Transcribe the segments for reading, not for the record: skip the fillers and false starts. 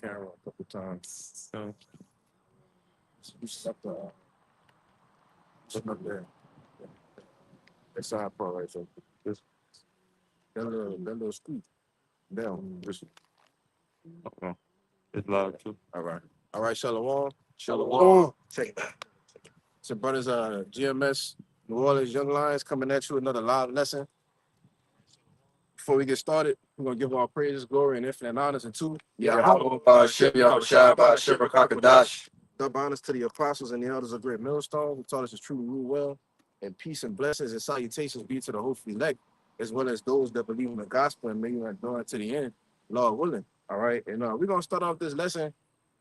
camera a couple times. So you stuck sitting up there. That side part right there. This that little scoop down. Just okay. It's loud too. All right. All right, Shalom. Shalom. Check it. So brothers, GMS New Orleans Young Lions coming at you another live lesson. Before we get started, we're gonna give all praises, glory, and infinite honors and two. Yahweh Ba'ashem Yahushua Ba'ashem Rakakadash. Double honors to the apostles and the elders of Great Millstone, who taught us to truly rule well, and peace and blessings and salutations be to the hopeful elect, as well as those that believe in the gospel and may you endure to the end, Lord willing. All right, and we're gonna start off this lesson,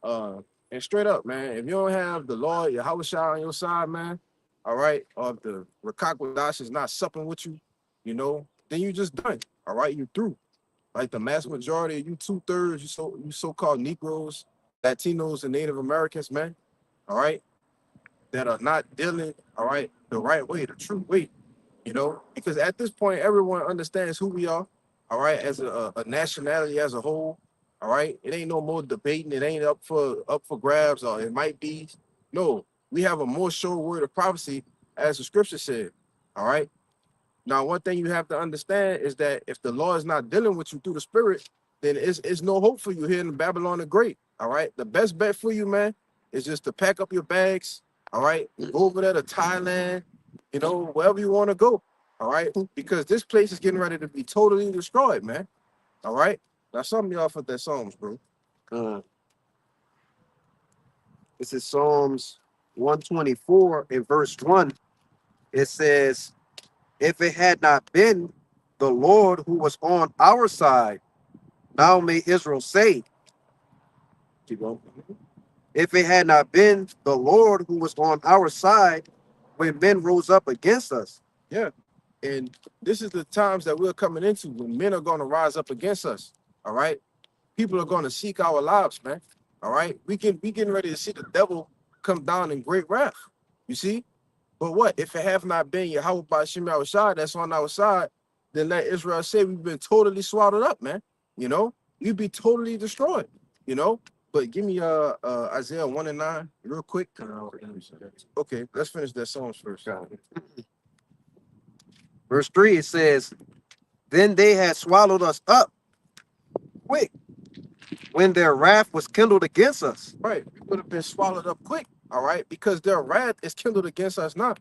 and straight up, man. If you don't have the Lord Yahushua on your side, man, all right, or if the Rakakadash is not supping with you, then you just done. All right, you through. Like the mass majority of you, 2/3, you so-called Negroes, Latinos, and Native Americans, man, all right, that are not dealing, all right, the right way, the true way, because at this point, everyone understands who we are, all right, as a nationality as a whole, all right. It ain't no more debating. It ain't up for grabs, or it might be. No, we have a more sure word of prophecy, as the scripture said, all right. Now, one thing you have to understand is that if the Lord is not dealing with you through the Spirit, then it's no hope for you here in Babylon the Great. All right. The best bet for you, man, is just to pack up your bags. All right. Go over there to Thailand, wherever you want to go. All right. Because this place is getting ready to be totally destroyed, man. All right. Now, some of y'all for their Psalms, bro. This is Psalms 124 in verse 1. It says, if it had not been the Lord who was on our side, now may Israel say, Keep going. if it had not been the Lord who was on our side when men rose up against us. Yeah. And this is the times that we're coming into when men are going to rise up against us. All right. People are going to seek our lives, man. All right. We getting ready to see the devil come down in great wrath. You see? But what? If it have not been Yahweh Ba'ashem Yahushua that's on our side, then let Israel say we've been totally swallowed up, man. We'd be totally destroyed, But give me Isaiah 1 and 9 real quick. Okay, let's finish that Psalms first. Verse 3, it says, then they had swallowed us up quick when their wrath was kindled against us. Right. We would have been swallowed up quick, all right, because their wrath is kindled against us now.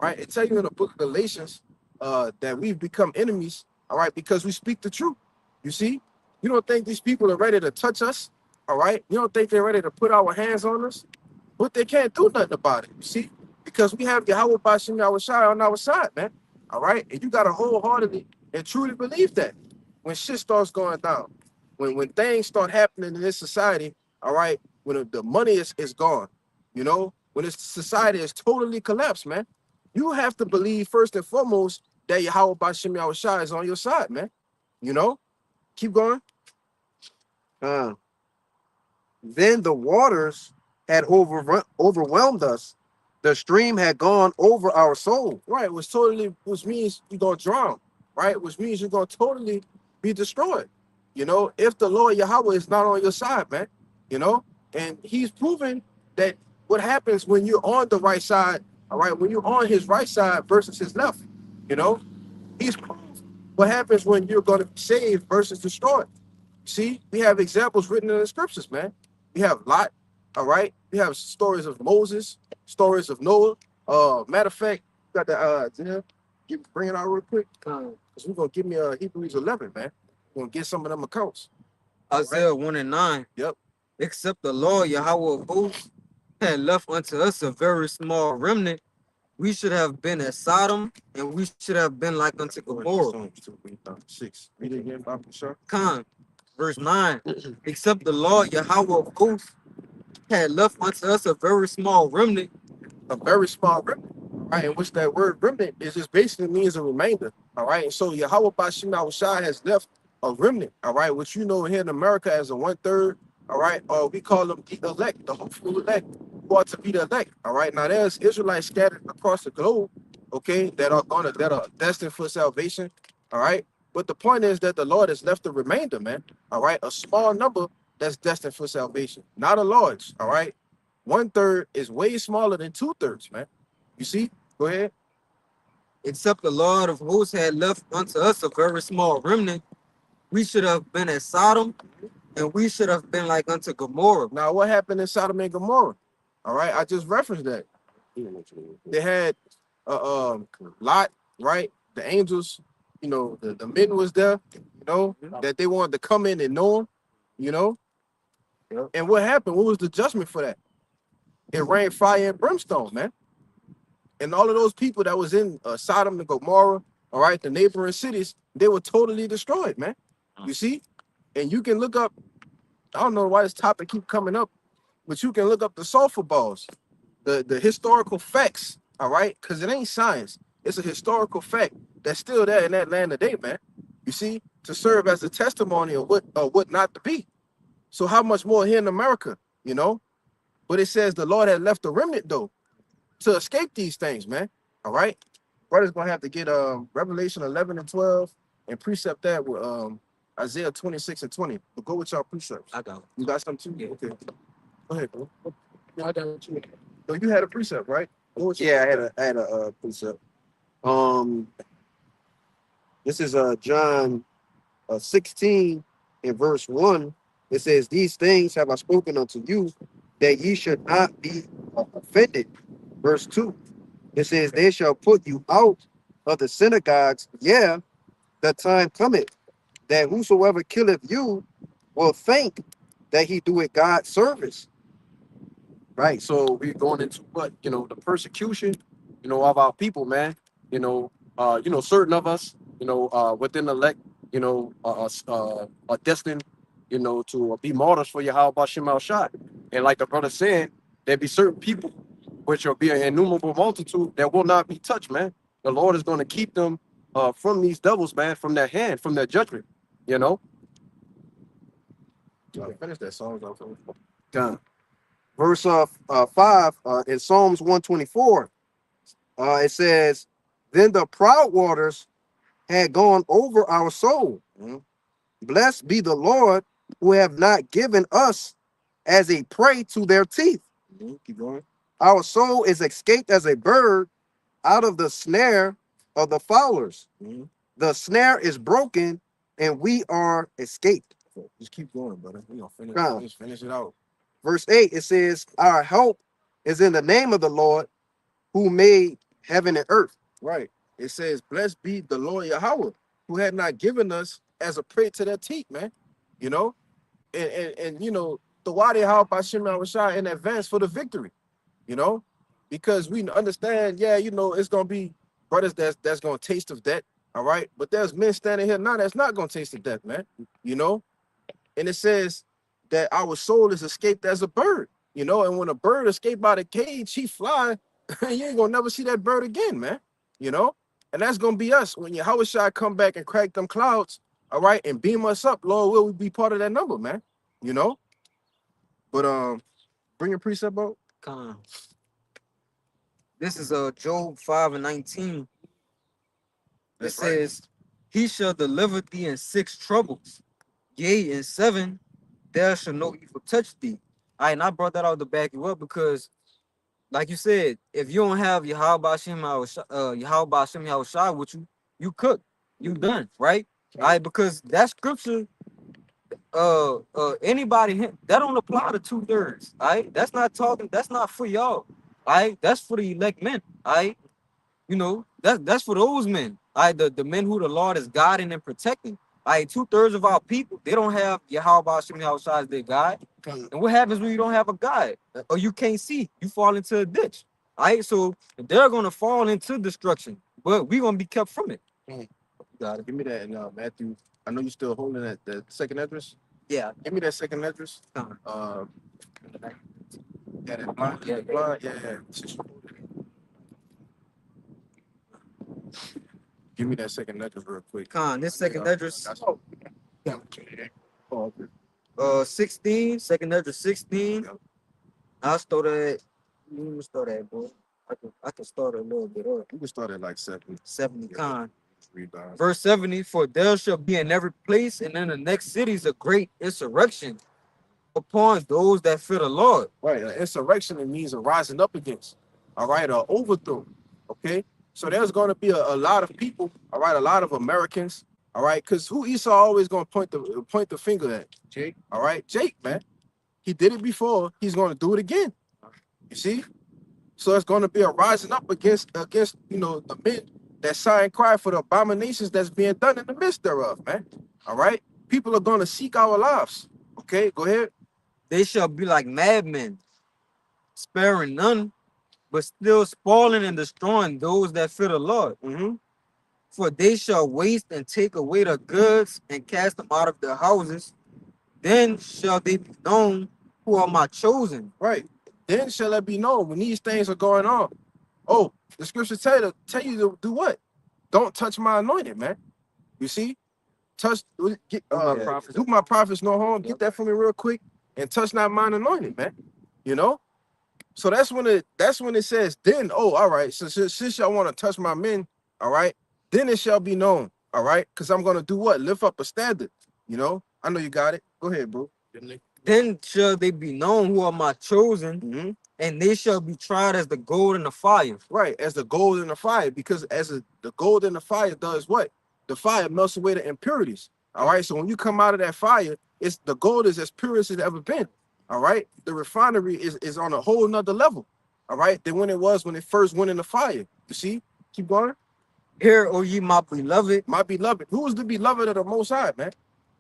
Right. It tells you in the book of Galatians that we've become enemies, all right, because we speak the truth. You see, you don't think these people are ready to touch us, all right? You don't think they're ready to put our hands on us, but they can't do nothing about it, you see, because we have Yahweh Ba'ashem Yahushua on our side, man, all right? And you got to wholeheartedly and truly believe that when shit starts going down, when things start happening in this society, all right, when the money is gone, when this society is totally collapsed, man, you have to believe first and foremost that Yahweh Ba'ashem Yahushua is on your side, man. Keep going. Then the waters had overwhelmed us. The stream had gone over our soul. Right, which means you're going to drown, right? Which means you're going to totally be destroyed. If the Lord Yahweh is not on your side, man, and he's proven that what happens when you're on the right side, all right, when you're on his right side versus his left, he's proved what happens when you're going to be saved versus destroyed. See, we have examples written in the scriptures, man. We have Lot, all right? We have stories of Moses, stories of Noah. Matter of fact, got the bring it out real quick, because we're going to give me Hebrews 11, man. We're going to get some of them accounts. Isaiah 1 and 9. Yep. Except the Lord Yahweh of hosts had left unto us a very small remnant, we should have been at Sodom, and we should have been like unto Gomorrah. 6. Read it again, Bible, sir. Verse 9. Except the Lord Yahweh of hosts had left unto us a very small remnant. A very small remnant, right? In which that word remnant is just basically means a remainder, all right? And so Yahweh Ba'ashem Yahushua has left a remnant, all right, which here in America as a 1/3, all right, or we call them the elect, the hopeful elect, who are to be the elect, all right. Now there's Israelites scattered across the globe, okay, that are destined for salvation, all right. But the point is that the Lord has left the remainder, man, all right, a small number that's destined for salvation. Not a large, all right? 1/3 is way smaller than 2/3, man. You see? Go ahead. Except the Lord of hosts had left unto us a very small remnant, we should have been as Sodom, and we should have been like unto Gomorrah. Now, what happened in Sodom and Gomorrah? All right, I just referenced that. They had Lot, right? The angels, you know, the men was there, you know, that they wanted to come in and know him, you know. And what happened? What was the judgment for that? It rained fire and brimstone, man. And all of those people that was in Sodom and Gomorrah, all right, the neighboring cities, they were totally destroyed, man. You see? And you can look up, I don't know why this topic keep coming up, but you can look up the sulfur balls, the historical facts, all right? Because it ain't science. It's a historical fact that's still there in that land today, man. You see, to serve as a testimony of what not to be. So how much more here in America, you know? But it says the Lord had left a remnant though to escape these things, man. All right. Brother's gonna have to get Revelation 11 and 12 and precept that with Isaiah 26 and 20. But go with y'all precepts. I got it. You got some too? Yeah. Okay. Go ahead, bro. I got you. So you had a precept, right? Go with your Yeah, I had a precept. This is John 16 and verse 1. It says, "These things have I spoken unto you, that ye should not be offended." Verse 2. It says, "They shall put you out of the synagogues. Yeah, the time cometh that whosoever killeth you will think that he doeth God service." Right. So we're going into what, the persecution, of our people, man. Certain of us, within the elect, are destined, to be martyrs for Yahweh Bashem Al Shai. And like the brother said, there be certain people, which will be an innumerable multitude, that will not be touched, man. The Lord is going to keep them from these devils, man, from their hand, from their judgment, finish that song. Done. Verse 5 in Psalms 124, it says, "Then the proud waters had gone over our soul. Blessed be the Lord, who have not given us as a prey to their teeth. Keep going. Our soul is escaped as a bird out of the snare of the fowlers. The snare is broken, and we are escaped." Just keep going, brother. We gonna finish. Come. Just finish it out. Verse 8, it says, "Our help is in the name of the Lord, who made heaven and earth." Right. It says, "Blessed be the Lord Yahweh, who had not given us as a prey to their teeth," man. You know, and the Wadi How Bashem Rashai in advance for the victory, because we understand, it's gonna be brothers that's gonna taste of death, all right. But there's men standing here now that's not gonna taste of death, man. And it says that our soul is escaped as a bird, and when a bird escaped by the cage, he fly, you ain't gonna never see that bird again, man. And that's gonna be us when Yahweh Shai come back and crack them clouds, all right, and beam us up. Lord, will we be part of that number, man? But bring your precept out. Come on. This is Job 5 and 19. It That's right. says, "He shall deliver thee in 6 troubles. Yea, in 7, there shall no evil touch thee." All right, and I brought that out to back you up because, like you said, if you don't have Yahweh Bashem Yahushua with you, you cook, you done, right? All right, because that scripture, anybody that don't apply to 2/3. All right, that's not for y'all. All right, that's for the elect men. All right, that's for those men. All right, the men who the Lord is guiding and protecting. All right, 2/3 of our people, they don't have Yahweh Bashem Yahushua as their guide. And what happens when you don't have a guide or you can't see? You fall into a ditch. All right, so they're gonna fall into destruction, but we're gonna be kept from it. You got it. Give me that in Matthew. I know you're still holding that second address. Yeah. Give me that second address. Yeah, that blind. Yeah, blind. Yeah. Give me that second address real quick. This second address, Oh, okay. 16, second address 16. I'll start at, let me start at, bro. I can start a little bit up. We can start at like 70. 70. Read down. Verse 70, "For there shall be in every place and in the next cities a great insurrection, upon those that fear the Lord. Right, an insurrection, it means a rising up against, all right, an overthrow, okay? So there's going to be a lot of people, all right, a lot of Americans, all right, because who Esau always going to point the finger at? Jake, all right, Jake, man. He did it before, he's going to do it again, you see? So it's going to be a rising up against you know, the men that sigh and cry for the abominations that's being done in the midst thereof, man, all right? People are going to seek our lives, okay? Go ahead. They shall be like madmen, sparing none, but still spoiling and destroying those that fear the Lord. Mm-hmm. For they shall waste and take away the goods and cast them out of their houses. Then shall they be known who are my chosen. Right. Then shall it be known when these things are going on. Oh, the scripture tell you to do what? Don't touch my anointed, man. You see? Do my prophets no harm. Get that for me real quick. And touch not mine anointed, man. You know? So that's when it says, then, oh, all right. So since y'all want to touch my men, all right, then it shall be known. All right. Because I'm gonna do what? Lift up a standard. You know? I know you got it. Go ahead, bro. Then shall they be known who are my chosen, Mm-hmm. and they shall be tried as the gold in the fire. Right, as the gold in the fire, because the gold in the fire does what? The fire melts away the impurities. All right, so when you come out of that fire, it's the gold is as pure as it's ever been. All right, the refinery is on a whole nother level. All right, than when it first went in the fire. You see? Keep going. Hear, O ye my beloved, My beloved. Who is the beloved of the Most High, man?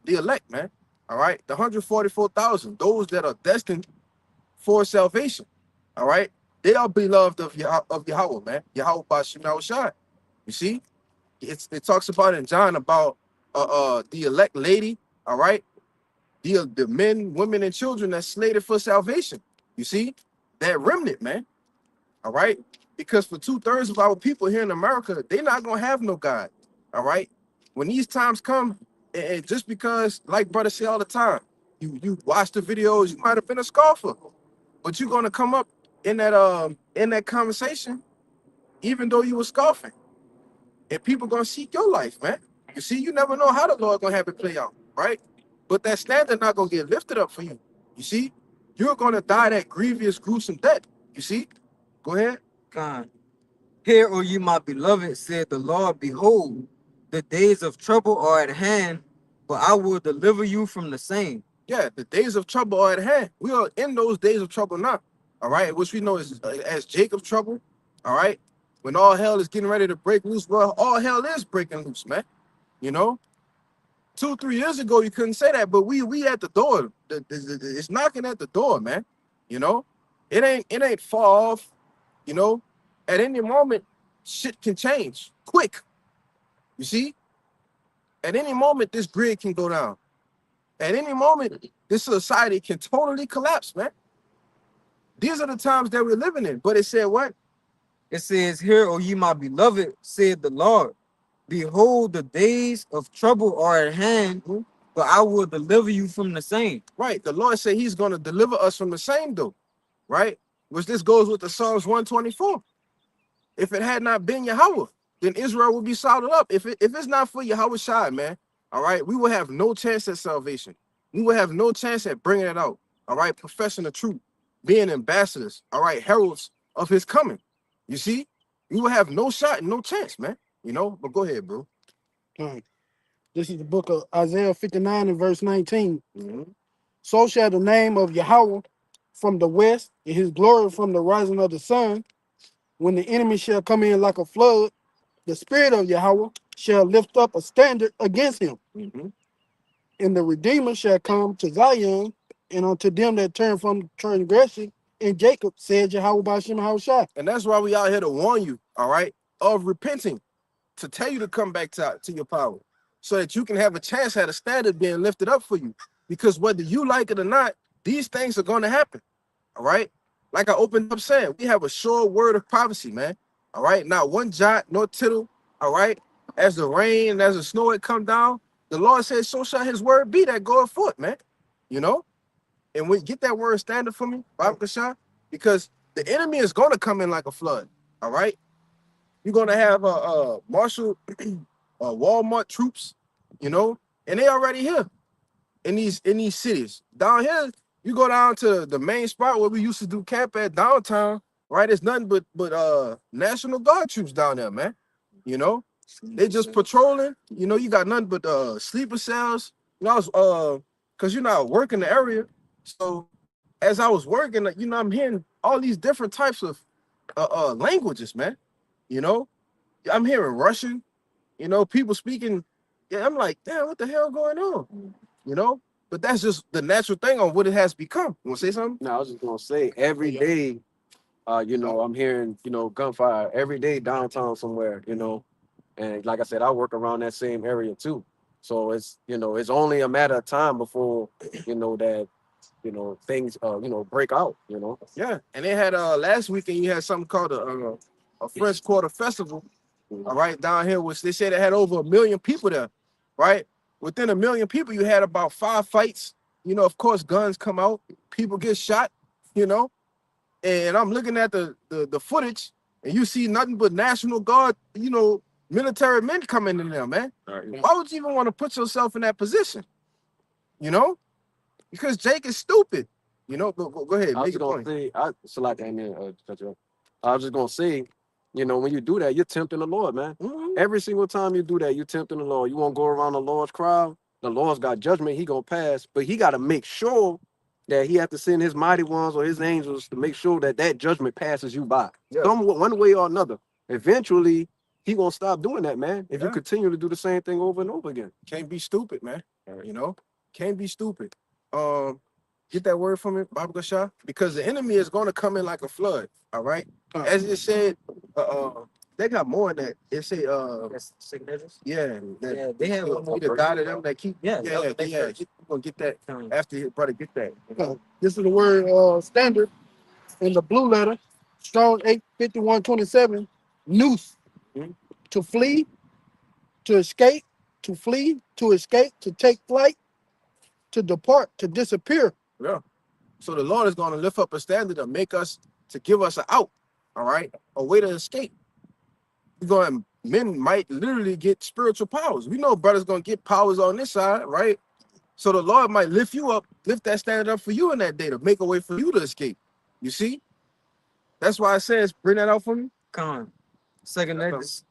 The elect, man. All right, the 144,000, those that are destined for salvation. All right, they are beloved of Yahweh, man. Yahweh Bashim Yahushai. You see, it talks about in John about the elect lady. All right, the men, women, and children that's slated for salvation. You see, that remnant, man. All right, because for 2/3 of our people here in America, they're not gonna have no God. All right, when these times come, and just because, like brother say all the time, you watch the videos, you might have been a scoffer, but you're gonna come up in that conversation, even though you were scoffing, and people gonna seek your life, man. You see, you never know how the Lord gonna have it play out, right? But that standard not gonna get lifted up for you. You see, you're gonna die that grievous, gruesome death. You see, go ahead. God. Hear, O ye my beloved, said the Lord, behold, the days of trouble are at hand, but I will deliver you from the same. Yeah, the days of trouble are at hand. We are in those days of trouble now. All right, which we know is as Jacob's trouble. All right, when all hell is getting ready to break loose, well, all hell is breaking loose, man. You know, 2-3 years ago you couldn't say that, but we at the door. It's knocking at the door, man. You know, it ain't far off. You know, at any moment shit can change quick. You see, at any moment this grid can go down. At any moment, this society can totally collapse, man. These are the times that we're living in. But it said what? It says, hear, O ye my beloved, said the Lord, behold, the days of trouble are at hand, but I will deliver you from the same. Right. The Lord said he's going to deliver us from the same, though. Right? Which this goes with the Psalms 124. If it had not been Yahweh, then Israel would be soldered up. If it's not for Yahweh Shai, man, all right, we will have no chance at salvation. We will have no chance at bringing it out. All right, professing the truth, being ambassadors, all right, heralds of his coming. You see, we will have no shot and no chance, man. You know, but go ahead, bro. All right. This is the book of Isaiah 59 and verse 19. Mhm. So shall the name of Yahweh from the west, and his glory from the rising of the sun. When the enemy shall come in like a flood, the spirit of Yahweh shall lift up a standard against him. Mhm. And the Redeemer shall come to Zion, and unto them that turn from transgression. And Jacob said Yahweh Bashim Haoshai. And that's why we out here to warn you, all right, of repenting, to tell you to come back to your power, so that you can have a chance at a standard being lifted up for you. Because whether you like it or not, these things are going to happen, all right? Like I opened up saying, we have a sure word of prophecy, man, all right? Not one jot, nor tittle, all right? As the rain and as the snow had come down, the Lord said, so shall his word be that goeth forth, man, you know? And we get that word standard for me, Bob Kashan, because the enemy is going to come in like a flood, all right? You're going to have Marshall, Walmart troops, you know, and they already here in these cities. Down here, You go down to the main spot where we used to do camp at downtown, right? It's nothing but National Guard troops down there, man. You know, they just patrolling. You know, you got nothing but sleeper cells. You know, I was cause you're not working the area. So as I was working, you know, I'm hearing all these different types of languages, man. You know, I'm hearing Russian, you know, people speaking. Yeah, I'm like, damn, what the hell going on? You know, but that's just the natural thing on what it has become. You want to say something? No, I was just gonna say every day, you know, I'm hearing, you know, gunfire every day downtown somewhere, you know. And like I said, I work around that same area too. So it's, you know, it's only a matter of time before, you know, that, you know, things you know, break out, you know. Yeah, and they had last weekend you had something called a French Quarter Festival, all right, down here, which they said it had over 1 million people there, right? Within 1 million people, you had about 5 fights. You know, of course, guns come out, people get shot, you know. And I'm looking at the footage, and you see nothing but National Guard, you know, military men coming in there, man. Why would you even want to put yourself in that position? You know, because Jake is stupid. You know, go ahead, I was make just a gonna point. say, cut you off. I was just gonna say, you know, when you do that, you're tempting the Lord, man. Mhm. Every single time you do that, you're tempting the Lord. You won't go around the Lord's crowd. The Lord's got judgment. He gonna pass, but he got to make sure that he have to send his mighty ones or his angels to make sure that that judgment passes you by. Yeah. Some one way or another. Eventually, he gonna stop doing that, man. If you Yeah. continue to do the same thing over and over again. Can't be stupid, man. You know, can't be stupid. Get that word from it, Baba Gashah, because the enemy is going to come in like a flood. All right, as it said, they got more than that. It say, That's signatures. yeah, that, Yeah, they have one more. the God of them that keep, Yeah, yeah. that was the next verse. We're gonna get that Um, after your brother get that. You know? This is the word standard in the blue letter, strong 85127, noose, Mhm. to flee, to escape, to flee, to escape, to take flight, to depart, to disappear. Yeah. So the Lord is going to lift up a standard to make us, to give us an out. All right, a way to escape. You're going, men might literally get spiritual powers. We know brothers gonna get powers on this side, right? So the Lord might lift you up, lift that standard up for you in that day to make a way for you to escape. You see? That's why it says, bring that out for me. Con. Second Okay. Edges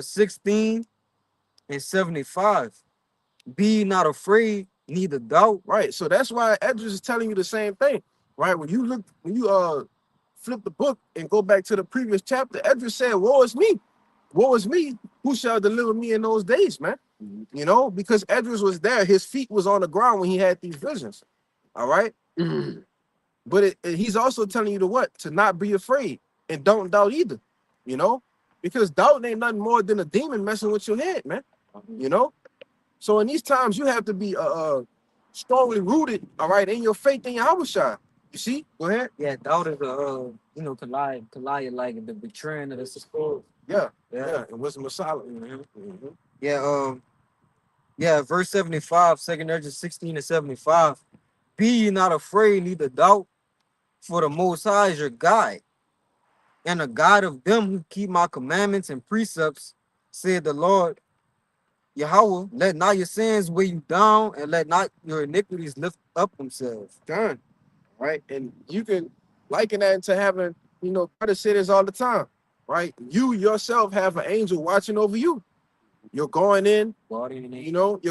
16 and 75. Be ye not afraid, neither doubt. Right. So that's why Edris is telling you the same thing. Right. When you flip the book and go back to the previous chapter, Edris said, woe is me. Woe is me. Who shall deliver me in those days, man? You know, because Edris was there, his feet was on the ground when he had these visions. All right. But he's also telling you to what? To not be afraid and don't doubt either. You know, because doubt ain't nothing more than a demon messing with your head, man. You know, so in these times you have to be strongly rooted, all right, in your faith in your Yahweh. You see? Go ahead. Yeah, doubt is you know, collide like the betraying of the support. Yeah, Yeah. yeah. It was Messiah. Yeah, yeah, verse 75, second Edges 16 and 75. Be ye not afraid, neither doubt, for the Most High is your guide, and the guide of them who keep my commandments and precepts, said the Lord Yahweh. Let not your sins weigh you down, and let not your iniquities lift up themselves. Done. Right. And you can liken that into having, you know, brother say this all the time, right? You yourself have an angel watching over you. You're going in, Guardian you know,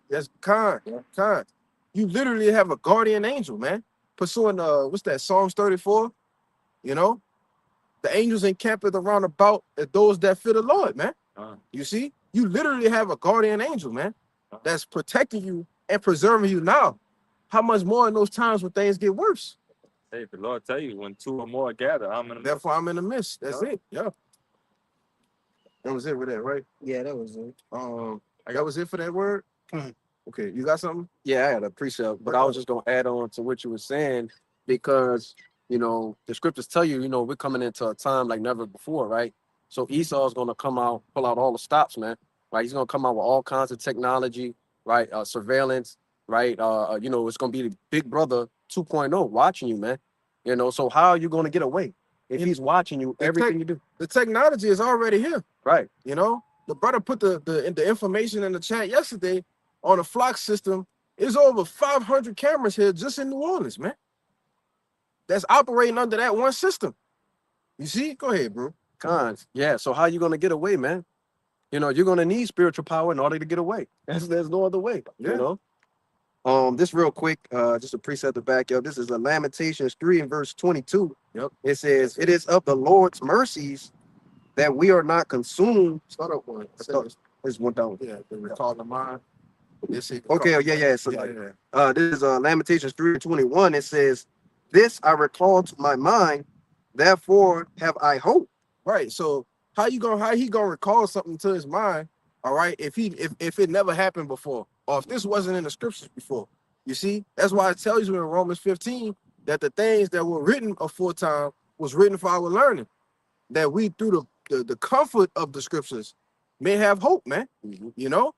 that's kind. You literally have a guardian angel, man. Pursuing what's that, Psalms 34? You know, the angels encampeth around about those that fear the Lord, man. You see, you literally have a guardian angel, man, that's protecting you and preserving you now. How much more in those times when things get worse? Hey, the Lord tell you when two or more gather, I'm in the midst. Therefore, I'm in the midst. That's it. Yeah. That was it with that, right? Yeah, that was it. That was it for that word. Okay, you got something? Yeah, I had a precept, but I was just gonna add on to what you were saying because you know the scriptures tell you, you know, we're coming into a time like never before, right? So Esau's gonna come out, pull out all the stops, man. Right? He's gonna come out with all kinds of technology, right? Surveillance, right? You know, it's gonna be the Big Brother 2.0 watching you, man. You know, so how are you gonna get away if he's watching you everything you do? The technology is already here. Right. You know, the brother put the information in the chat yesterday on the flock system. It's over 500 cameras here just in New Orleans, man. That's operating under that one system. You see? Go ahead, bro. Cons. Yeah. So how you gonna get away, man? You know, you're gonna need spiritual power in order to get away. There's no other way. Yeah. You know. This real quick, just a precept to back up. This is a Lamentations 3 and verse 22. Yep. It says, "It is of the Lord's mercies that we are not consumed." Start up one. There's one down. Yeah, the recall the mind. This is Okay. Yeah. So yeah. this is Lamentations 3 and 21. It says, "This I recall to my mind, therefore have I hope." Right. So how he gonna recall something to his mind? All right, if it never happened before, or if this wasn't in the scriptures before, you see, that's why it tells you in Romans 15 that the things that were written aforetime was written for our learning, that we through the comfort of the scriptures may have hope, man. You know,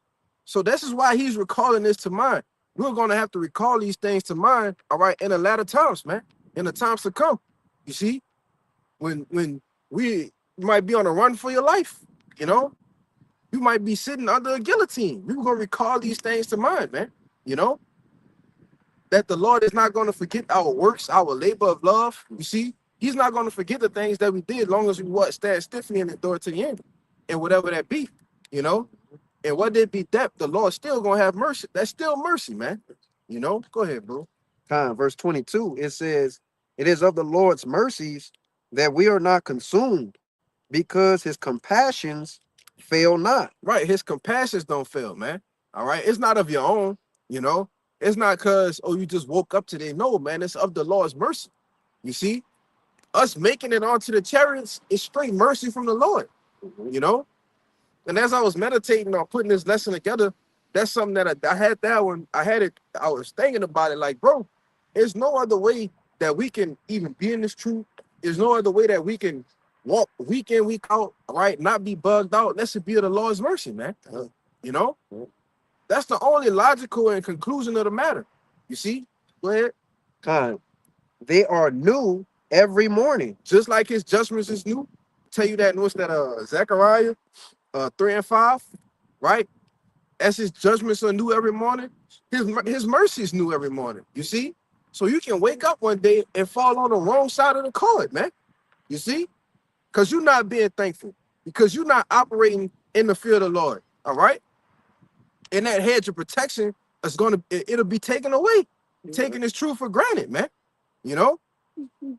so this is why he's recalling this to mind. We're gonna have to recall these things to mind, all right, in the latter times, man, in the times to come. You see, when we might be on a run for your life, you know. You might be sitting under a guillotine. You're going to recall these things to mind, man. You know, that the Lord is not going to forget our works, our labor of love. You see, he's not going to forget the things that we did as long as we stand stiffly and endure to the end. And whatever that be, you know. And what there be depth, the Lord still going to have mercy. That's still mercy, man. You know, go ahead, bro. Verse 22, it says, "It is of the Lord's mercies that we are not consumed, because his compassions fail not." Right, his compassions don't fail, man. All right, it's not of your own, you know. It's not because, oh, you just woke up today. No, man, it's of the Lord's mercy. You see, us making it onto the chariots is straight mercy from the Lord, you know. And as I was meditating on putting this lesson together, that's something that I had that when I had it. I was thinking about it, like, bro, there's no other way that we can even be in this truth. There's no other way that we can walk week in, week out, right? Not be bugged out. Let it be of the Lord's mercy, man. You know, that's the only logical and conclusion of the matter. You see, go ahead. They are new every morning. Just like his judgments is new. Tell you that in what's that? Zechariah 3 and 5, right? As his judgments are new every morning, his mercy is new every morning. You see, so you can wake up one day and fall on the wrong side of the cord, man. You see. Because you're not being thankful, because you're not operating in the fear of the Lord. All right. And that hedge of protection is it'll be taken away, taking this truth for granted, man. You know,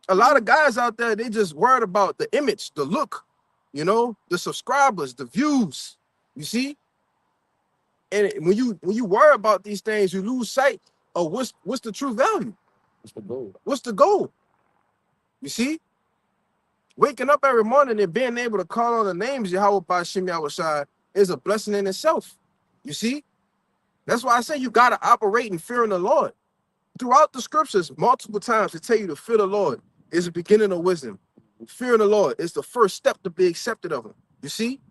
a lot of guys out there, they just worried about the image, the look, you know, the subscribers, the views. You see, and when you worry about these things, you lose sight of what's the true value. What's the goal? What's the goal? You see. Waking up every morning and being able to call on the names Yahweh Bashim Yahushai is a blessing in itself. You see? That's why I say you got to operate in fearing the Lord. Throughout the scriptures, multiple times to tell you to fear the Lord is the beginning of wisdom. Fearing the Lord is the first step to be accepted of him. You see?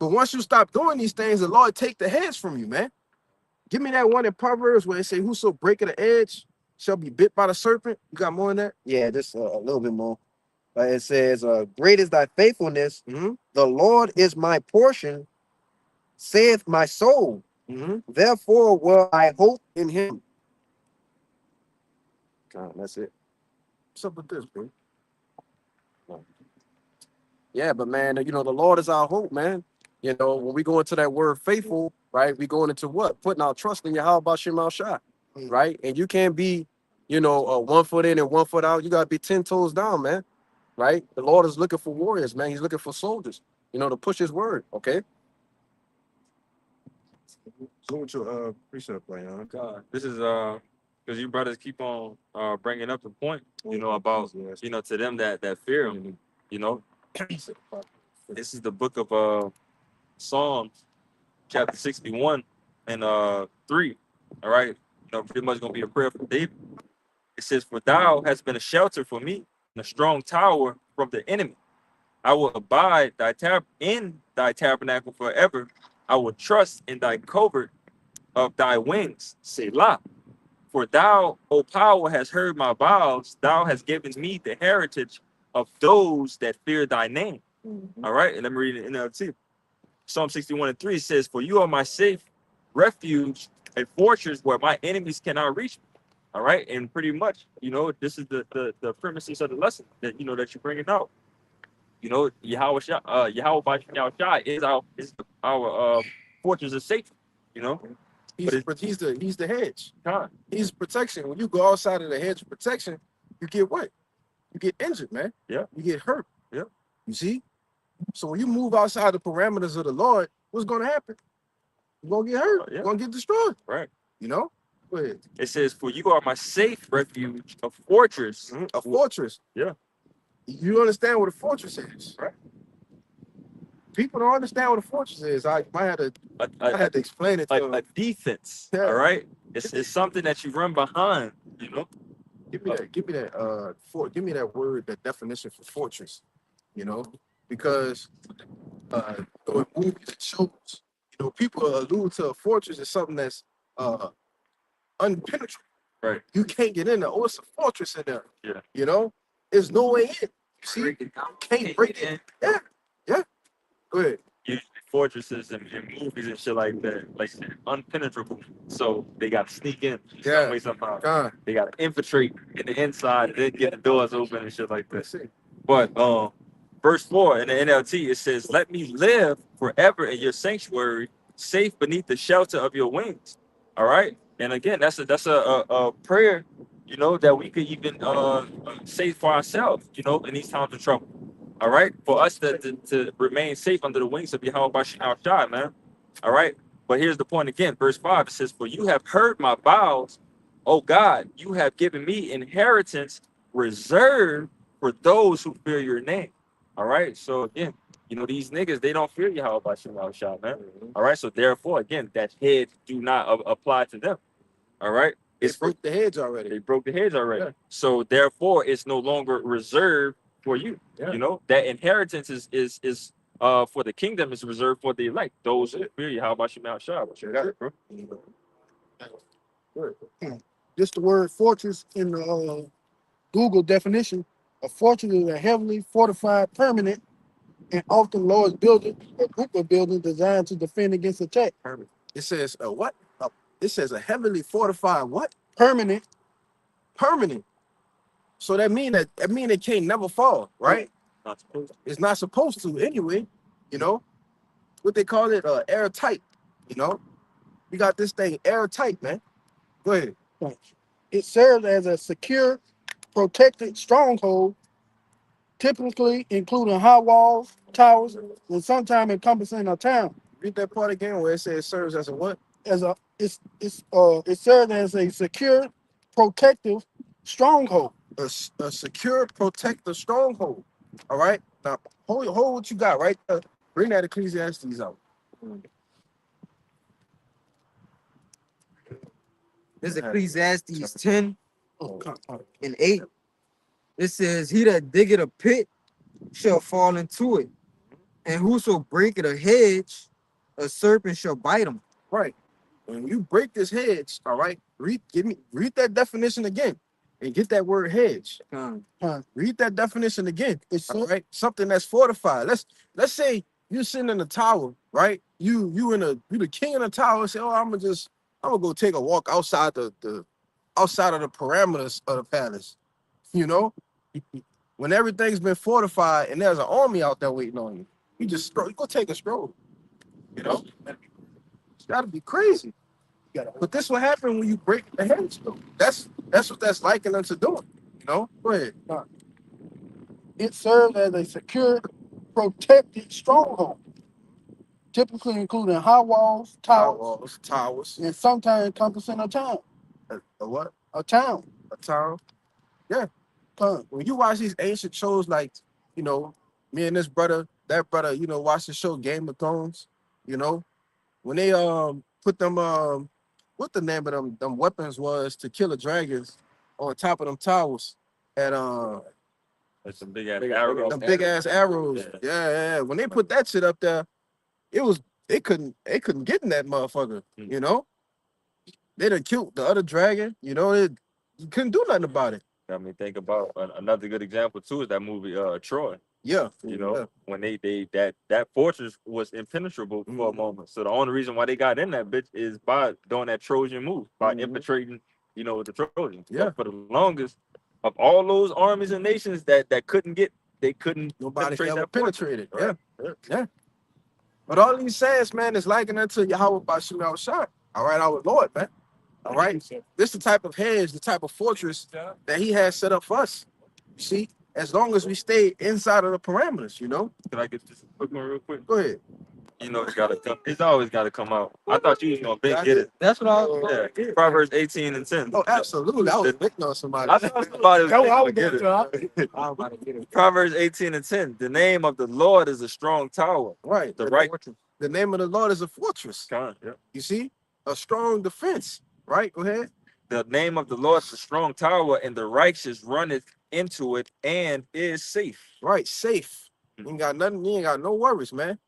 But once you stop doing these things, the Lord take the heads from you, man. Give me that one in Proverbs where it say, "Whoso breaketh the edge shall be bit by the serpent." You got more than that? Yeah, just a little bit more. It says, "Great is thy faithfulness. The Lord is my portion, saith my soul. Therefore will I hope in him." That's it. What's up with this, bro? Yeah, but man, you know, the Lord is our hope, man. You know, when we go into that word faithful, right, we going into what? Putting our trust in Yahweh Bashim Yahushai, right? And you can't be, you know, 1 foot in and 1 foot out. You got to be 10 toes down, man. Right? The Lord is looking for warriors, man. He's looking for soldiers, you know, to push his word. Okay. So what's your precept right now? God, this is because you brothers keep on bringing up the point, you know, about you know, to them that fear him, you know. This is the book of Psalms, chapter 61 and 3. All right, you know, pretty much gonna be a prayer for David. It says, "For thou hast been a shelter for me, and a strong tower from the enemy. I will abide in thy tabernacle forever. I will trust in thy covert of thy wings, Selah. For thou, O power, hast heard my vows. Thou hast given me the heritage of those that fear thy name." All right, and let me read it in NLT. Psalm 61 and 3 says, "For you are my safe refuge a fortress where my enemies cannot reach me. All right, and pretty much, this is the premises of the lesson that that you're bringing out. Yahweh Shai is our fortress of safety. He's But he's the hedge. Con, He's protection. When you go outside of the hedge of protection, you get what? You get injured, man. Yeah. You get hurt. Yeah. You see? So when you move outside the parameters of the Lord, what's gonna happen? You're gonna get hurt. Yeah. You're gonna get destroyed. right. Go ahead. It says, "For you are my safe refuge, a fortress." A fortress. Yeah. You understand what a fortress is, Right. People don't understand what a fortress is. I had to A, to explain it to them. a defense. Yeah. All right. It's something that you run behind. Give me that. Give me that word, that definition for fortress. Because in movies and shows, people allude to a fortress as something that's unpenetrable. Right. You can't get in there. Oh, it's a fortress in there. Yeah. There's no way in. You see, Break it down. can't break it. Yeah. Go ahead. Usually fortresses and movies and shit like that, like unpenetrable. So they got to sneak in Yeah. some way somehow. God. They got to infiltrate in the inside and then get the doors open and shit like that. Let's see. But verse 4 in the NLT, it says, "Let me live forever in your sanctuary, safe beneath the shelter of your wings." All right. And again, that's a prayer, that we could even say for ourselves, in these times of trouble. All right. For us to remain safe under the wings of Yahweh Bashar Shai, man. All right. But here's the point again. Verse 5, it says, "For you have heard my vows, O God, you have given me inheritance reserved for those who fear your name." All right. So again, these niggas, they don't fear Yahweh Bashar Shai, man. All right. So therefore, again, that hedge do not apply to them. All right. They It's for, broke the hedge already. they broke the hedge already. Yeah. So therefore, it's no longer reserved for you. Yeah. That inheritance is for the kingdom is reserved for the elect, those who fear you. How about you, Mount Shah? What you got it, bro? Just the word fortress in the Google definition. A fortress is a heavily fortified, permanent, and often large building or group of buildings designed to defend against attack. It says what? It says a heavily fortified what? Permanent. Permanent. So that mean it can't never fall, right? Not supposed to. It's not supposed to anyway. What they call it, airtight. We got this thing airtight, man. Go ahead. It serves as a secure, protected stronghold, typically including high walls, towers, and sometimes encompassing a town. Read that part again where it says serves as a what? It serves as a secure, protective stronghold. A secure, protective stronghold. All right. Now hold what you got right there. Bring that Ecclesiastes out. This is Ecclesiastes 10 Oh, and 8. It says, "He that diggeth a pit shall fall into it, and whoso breaketh a hedge, a serpent shall bite him." right. When you break this hedge, all right, read that definition again and get that word hedge. Read that definition again. It's all right. Something that's fortified. Let's say you're sitting in the tower, right? You the king in the tower. Say, oh, I'm gonna go take a walk outside of the parameters of the palace. When everything's been fortified and there's an army out there waiting on you, you go take a stroll. It's gotta be crazy. But this will happen when you break the hedge, though. That's what that's likened to doing. Go ahead. It serves as a secure, protected stronghold, typically including high walls, Towers. and sometimes encompassing a town. A what? A town. A tower. Yeah. When you watch these ancient shows like, me and that brother, watch the show Game of Thrones, when they put them what the name of them weapons was to kill the dragons on top of them towers at That's some big ass arrows. them big ass arrows. Yeah. When they put that shit up there, they couldn't get in that motherfucker, They done killed the other dragon, you couldn't do nothing about it. I mean, think about another good example too is that movie Troy. Yeah, You know, yeah. when they that fortress was impenetrable for a moment. So the only reason why they got in that bitch is by doing that Trojan move, by infiltrating, you know, the Trojans. Yeah. But for the longest of all those armies and nations that couldn't get, they couldn't Nobody penetrate ever that fortress. penetrated. Right. Yeah. But all these sayings, man, is likened unto Yahweh Bashim Al Shai. All right, our Lord, man. All right. This the type of hedge, the type of fortress that he has set up for us. You see, as long as we stay inside of the parameters, you know. Can I get this quick one real quick? Go ahead. You know, it's gotta come. It's always gotta come out. I thought you was gonna big get it. That's what I was. Yeah. Proverbs 18 and 10. Oh, absolutely. I was waiting on somebody. I thought somebody was That's what I gonna was get doing, it. I'm about to get it. Proverbs 18 and 10. The name of the Lord is a strong tower. Right. The right. The name of the Lord is a fortress. Yeah. You see, a strong defense. Right. Go ahead. The name of the Lord is a strong tower, and the righteous runneth into it and is safe. Right. Safe. You ain't got nothing. You ain't got no worries, man.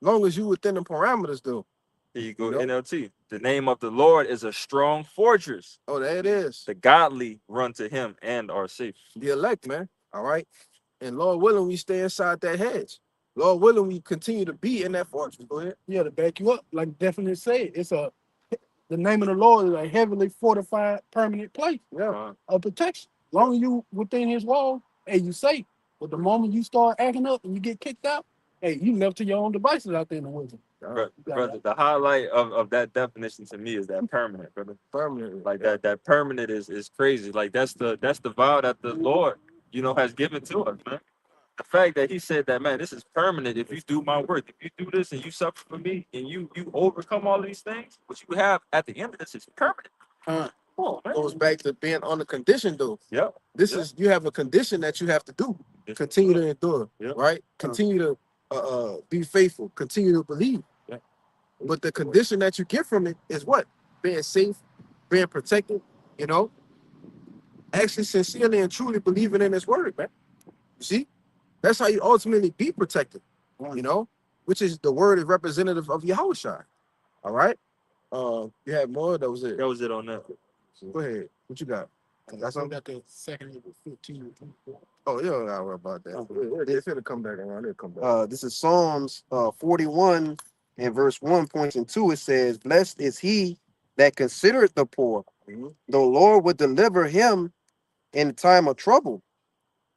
Long as you within the parameters, though. Here you go, You know? NLT. The name of the Lord is a strong fortress. Oh, there it is. The godly run to him and are safe. The elect, man. All right. And Lord willing, we stay inside that hedge. Lord willing, we continue to be in that fortress. Go ahead. Yeah, to back you up, like definitely said, the name of the Lord is a heavily fortified permanent place Yeah. of protection. As long as you within his wall, hey, you safe. But the moment you start acting up and you get kicked out, hey, you left to your own devices out there in the woods. Brother, the highlight of that definition to me is that permanent, brother. Permanent. Like that permanent is crazy. Like that's the vow that the Lord, you know, has given to us, man. The fact that he said that, man, this is permanent. If you do my work, if you do this and you suffer for me and you overcome all of these things, what you have at the end of this is permanent. Come on, man. Goes back to being on the condition, though. Yep. This is, you have a condition that you have to do. Continue to endure, Yeah. right? Continue to be faithful. Continue to believe. Yeah. But the condition that you get from it is what? Being safe, being protected, you know? Actually sincerely and truly believing in his word, man. You see? That's how you ultimately be protected, you know? Which is the word is representative of Yahushua. All right? You had more? That was it. That was it on that. Go ahead. What you got? That's why I got the second level 15 and 24. Oh, you don't gotta worry about that. If it'll come back around, it'll come back. This is Psalms 41 and verse 1 points and 2. It says, blessed is he that considereth the poor. Mhm. The Lord will deliver him in the time of trouble.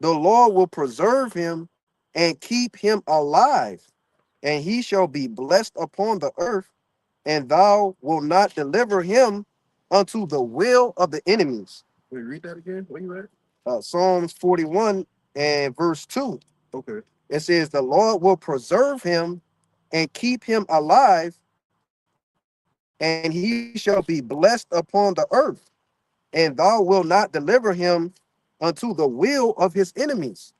The Lord will preserve him and keep him alive, and he shall be blessed upon the earth, and thou wilt not deliver him unto the will of the enemies. Wait, read that again. Where you at? Psalms 41 and verse 2. Okay. It says, the Lord will preserve him and keep him alive, and he shall be blessed upon the earth, and thou wilt not deliver him unto the will of his enemies.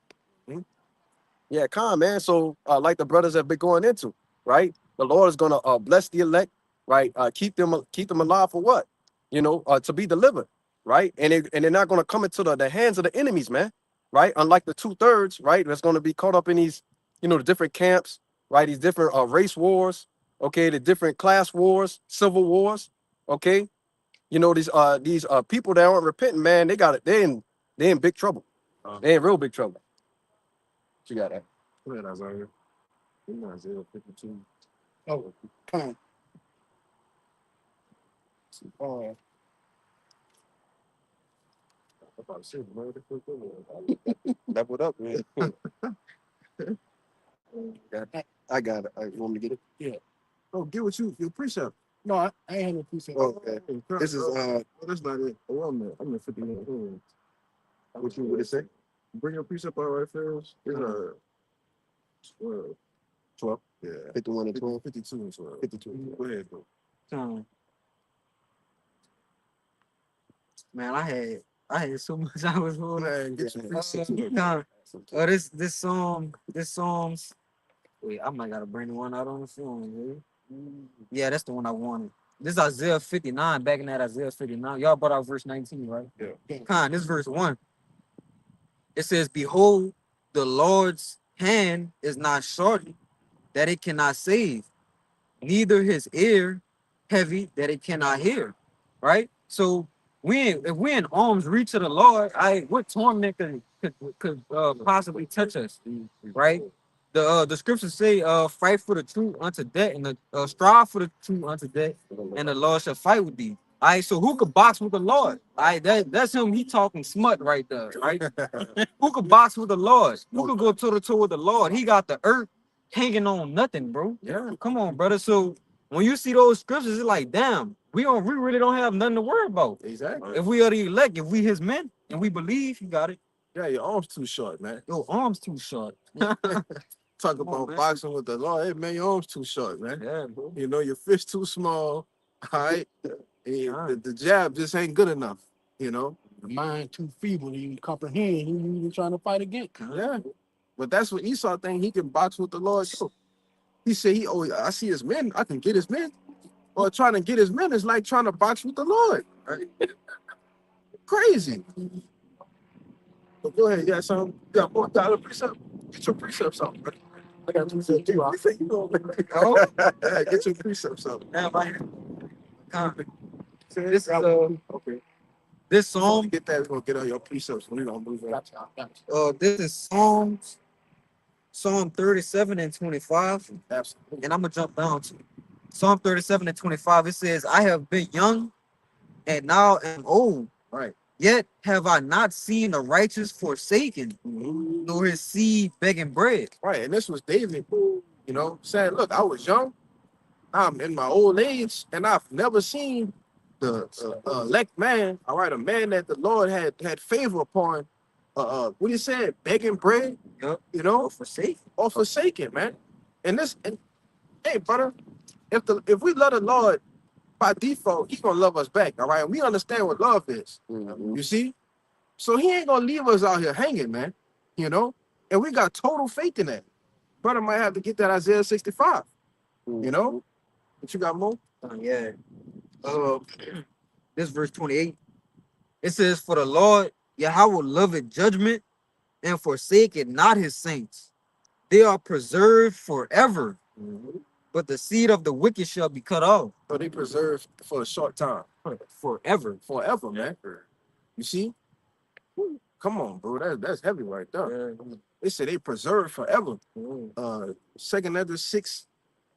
Yeah, calm, man. So, like the brothers have been going into, right? The Lord is gonna bless the elect, right? Keep them alive for what? You know, to be delivered, right? And they're not gonna come into the hands of the enemies, man, right? Unlike the 2/3, right? That's gonna be caught up in these, you know, the different camps, right? These different race wars, okay, the different class wars, civil wars, okay. You know, these people that aren't repenting, man, they got it. They in big trouble. They in real big trouble. What you got that? Go ahead, Isaiah. Isaiah 52. Oh, come on. I'm about to say, man, Leveled up, man. I got it. You want me to get it? oh, get what your precept. No, I ain't had no precept. Oh, okay. This is Oh, that's not it. Oh, I'm at 51. what it say? Bring your precept out right first. It's 12. 12. Yeah. 51 and 12. 52 and 12. 52. Go ahead, bro. Man, I had so much I was holding. Man, get your precept. This Psalms. Wait, I might gotta bring the one out on the phone, man. Yeah, that's the one I wanted. This is Isaiah 59, back in that Isaiah 59. Y'all brought out verse 19, right? Yeah. This is verse 1. It says, behold, the Lord's hand is not shortened, that it cannot save, neither his ear heavy, that it cannot hear. Right? So if we in arms reach of the Lord, what torment could possibly touch us, right? The scriptures say, fight for the truth unto death, and strive for the truth unto death, and the Lord shall fight with thee. All right, so who could box with the Lord? All right, that's him. He talking smut right there, right? Who could box with the Lord? Who could go toe to toe with the Lord? He got the earth hanging on nothing, bro. Yeah. Come on, brother. So when you see those scriptures, it's like, damn, we really don't have nothing to worry about. Exactly. If we are the elect, if we his men, and we believe, you got it. Yeah, your arm's too short, man. Your arms too short. Talk Come on, about man. boxing with the Lord. Hey, man, your arm's too short, man. Yeah, bro. You know, your fist too small. All right. And Yeah. the jab just ain't good enough, you know? The mind too feeble to even comprehend who you even trying to fight against. Yeah. But that's what Esau think he can box with the Lord too. He said I see his men, I can get his men. Or trying to get his men is like trying to box with the Lord. Right? Crazy. But go ahead, you got something? You got more dollar precept? Get your precepts out, bro. I got precepts too. I think you know. Oh. Yeah, get your precepts out. Now, This okay. this Psalm, psalm, get that. We're gonna get all your precepts when you don't move on. this is Psalm 37 and 25, Absolutely. and I'm gonna jump down to Psalm 37 and 25. It says, I have been young and now am old, Right. yet have I not seen the righteous forsaken, nor his seed begging bread. Right. And this was David, you know, saying, look, I was young, I'm in my old age, and I've never seen the elect man, all right, a man that the Lord had favor upon, what he said, begging bread, Yup. you know, Forsaken. or forsaken, man. And hey, brother, if we love the Lord by default, He's gonna love us back, all right? And we understand what love is. You see? So He ain't gonna leave us out here hanging, man. You know? And we got total faith in that. Brother might have to get that Isaiah 65. You know? But you got more? Yeah. This verse 28. It says, for the Lord Yahweh loveth judgment and forsaketh not his saints. They are preserved forever, but the seed of the wicked shall be cut off. So they preserved for a short time. Forever. Forever, man. You see? Come on, bro. That's heavy right there. They say they preserved forever. Second Ezra 6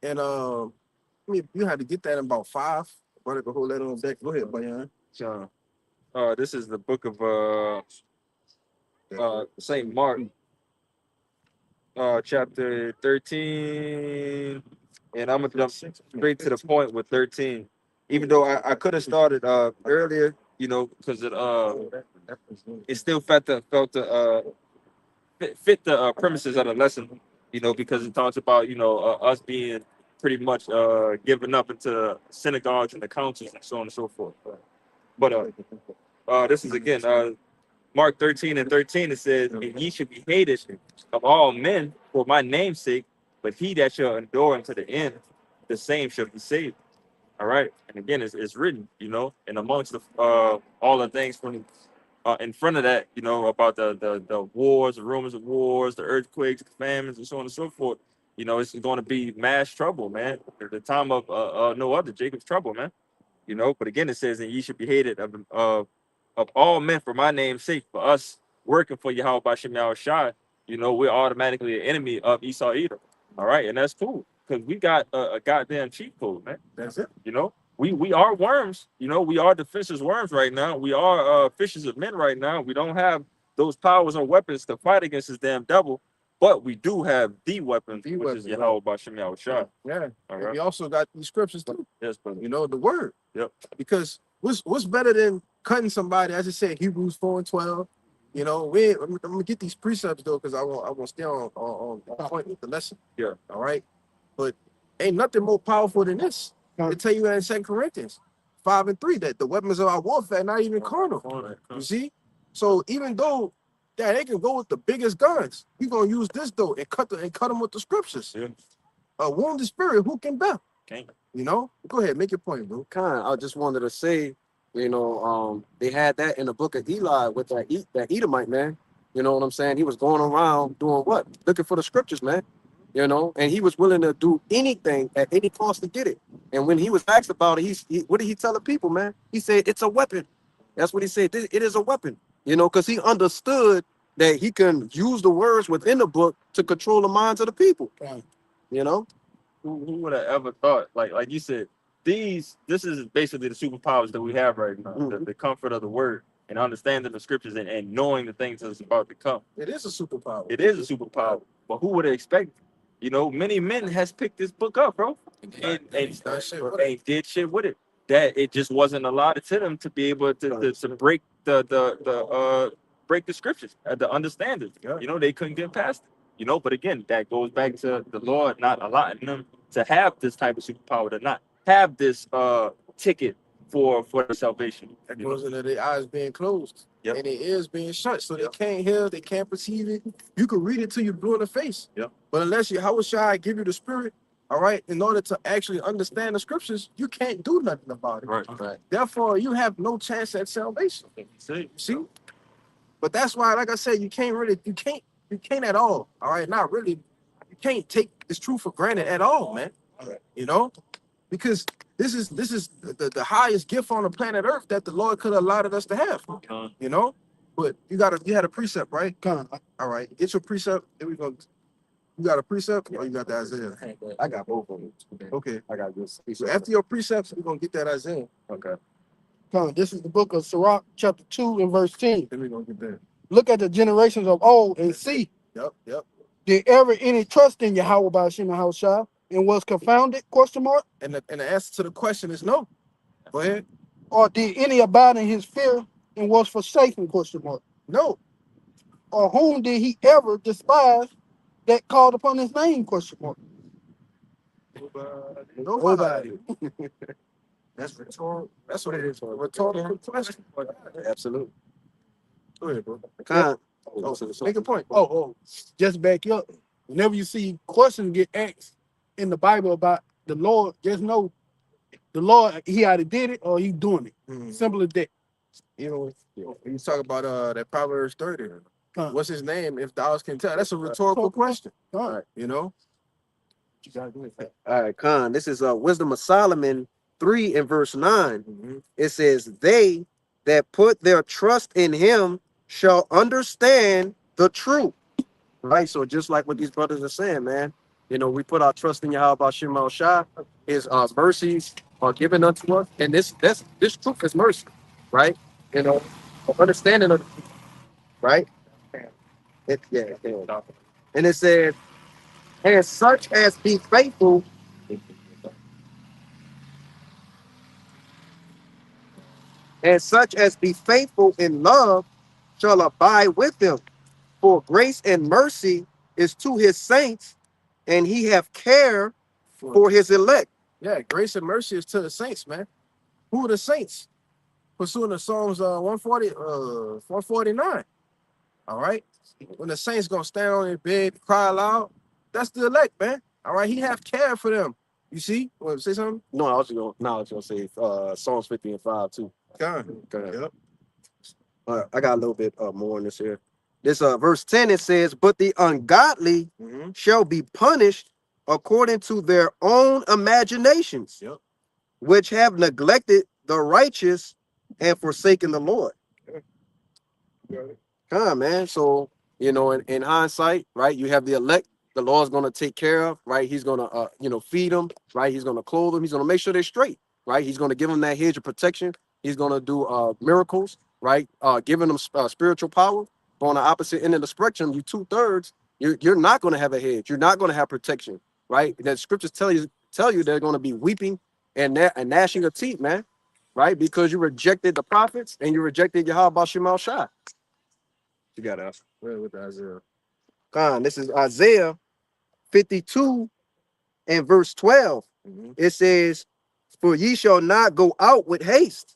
and you had to get that in about 5. Brother can hold that on deck. Go ahead, Bayan. John. This is the book of Saint Mark, chapter 13, and I'm gonna jump straight to the point with 13. Even though I could have started earlier, you know, because it still fit the premises of the lesson, you know, because it talks about, you know, us being pretty much given up into synagogues and the councils and so on and so forth. But this is again Mark 13 and 13. It says, and ye should be hated of all men for my name's sake, but he that shall endure unto the end, the same shall be saved. All right. And again, it's written, you know, and amongst the all the things from in front of that, you know, about the wars, the rumors of wars, the earthquakes, the famines, and so on and so forth. You know, it's going to be mass trouble, man. At the time of no other, Jacob's trouble, man. You know, but again, it says, and ye should be hated of all men for my name's sake. For us working for Yahweh by Shem Shai, you know, we're automatically an enemy of Esau Edom. All right, and that's cool because we got a goddamn cheat code, man. That's it. You know, we are worms. You know, we are the fishers' worms right now. We are fishers of men right now. We don't have those powers or weapons to fight against this damn devil, but we do have the weapon, which is Yahweh by Shem Shai. Yeah. All And right. we also got these scriptures too. Yes, brother. You know, the word. Yep. Because what's better than cutting somebody? As I said, Hebrews 4 and 12. You know, I'm gonna get these precepts though, because I won't stay on point with the lesson. Yeah. All right. But ain't nothing more powerful than this. They tell you in 2 Corinthians 5 and 3 that the weapons of our warfare not even carnal. You see? So even though they can go with the biggest guns, we gonna use this though and cut them with the scriptures. Yeah. A wounded spirit, who can bear? Okay. You know? Go ahead, make your point, bro. I just wanted to say, you know, they had that in the book of Eli with that Edomite man. You know what I'm saying? He was going around doing what? Looking for the scriptures, man. You know, and he was willing to do anything at any cost to get it. And when he was asked about it, what did he tell the people, man? He said, it's a weapon. That's what he said. It is a weapon, because he understood that he can use the words within the book to control the minds of the people. Right. You know, Who would have ever thought, like you said, this is basically the superpowers that we have right now, the comfort of the word and understanding the scriptures and knowing the things that's about to come. It is a superpower. It is a superpower, but who would have expected? Many men has picked this book up, bro, and Done shit with it. did shit with it. That it just wasn't allotted to them to be able to break break the scriptures, the understanding. Yeah. They couldn't get past it. But again, that goes back to the Lord not allowing them to have this type of superpower, to not have this ticket for their salvation. That goes into their eyes being closed. Yep. And their ears being shut. So they can't hear, they can't perceive it. You can read it till you're blue in the face. Yep. But unless Yahweh Shai give you the spirit, all right, in order to actually understand the scriptures, you can't do nothing about it. Right. Therefore, you have no chance at salvation. See? But that's why, like I said, you can't at all. All right, not really. You can't take this truth for granted at all, man. Because this is the highest gift on the planet Earth that the Lord could have allowed us to have. But you had a precept, right? Con. All right, get your precept. Here we go. You got a precept or you got the Isaiah? I got both of them. Okay. I got this. So after your precepts, we're gonna get that Isaiah. Okay. Con. This is the book of Sirach, chapter 2 and verse 10. Then we're gonna get that. Look at the generations of old and see, Yep. did ever any trust in Yahweh by Hashem and Shah and was confounded, question mark? And the answer to the question is no. Go ahead. Or did any abide in his fear and was forsaken, question mark? No. Or whom did he ever despise that called upon his name, question mark? Nobody. That's rhetorical. That's what it is. Rhetorical question. Absolutely. Go ahead, bro. Con. Make a point. Just back you up. Whenever you see questions get asked in the Bible about the Lord, just know the Lord, he either did it or he doing it. Mhm. Simple as that. When you talk about that Proverbs 30, Huh. what's his name? If thou can tell, that's a rhetorical question. All right. You know. You gotta do it. All right, Con. This is Wisdom of Solomon 3 and verse 9. Mhm. It says, they that put their trust in him shall understand the truth. Right? So just like what these brothers are saying, man, we put our trust in Yahweh Bashim Al Shah. His mercies are given unto us. And this truth is mercy, right? Understanding of the truth, right? And it said, and such as be faithful in love shall abide with him. For grace and mercy is to his saints, and he have care for his elect. Yeah, grace and mercy is to the saints, man. Who are the saints? Pursuing the Psalms 149. All right. When the saints gonna stand on their bed, cry aloud, that's the elect, man. All right, he have care for them. You see? Want to say something? No, I was gonna say Psalms 50 and 5 too. God. Yep. I got a little bit more in this here. This verse 10, it says, but the ungodly Mhm. shall be punished according to their own imaginations, Yep. which have neglected the righteous and forsaken the Lord. Come on, man. So, in hindsight, right, you have the elect, the Lord's going to take care of, right? He's going to, feed them, right? He's going to clothe them. He's going to make sure they're straight, right? He's going to give them that hedge of protection. He's going to do miracles, right? Giving them spiritual power. But on the opposite end of the spectrum, you 2/3, you're not going to have a hedge. You're not going to have protection, right? The scriptures tell you they're going to be weeping and gnashing of teeth, man, right? Because you rejected the prophets and you rejected Yahweh Bashim Al Shah. You got us. Where with Isaiah? God, this is Isaiah 52 and verse 12. Mhm. It says, for ye shall not go out with haste,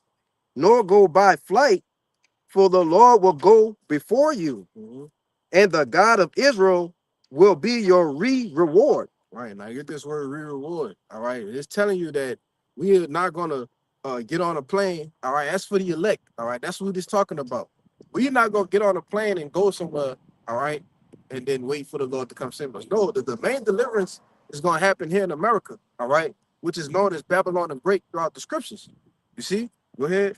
nor go by flight, for the Lord will go before you, Mhm. and the God of Israel will be your reward. Right, now get this word reward. All right, it's telling you that we are not gonna get on a plane. All right, that's for the elect. All right, that's what it's talking about. We're not gonna get on a plane and go somewhere. All right, and then wait for the Lord to come save us. No, the main deliverance is gonna happen here in America. All right, which is known as Babylon the Great throughout the scriptures. You see? Go ahead.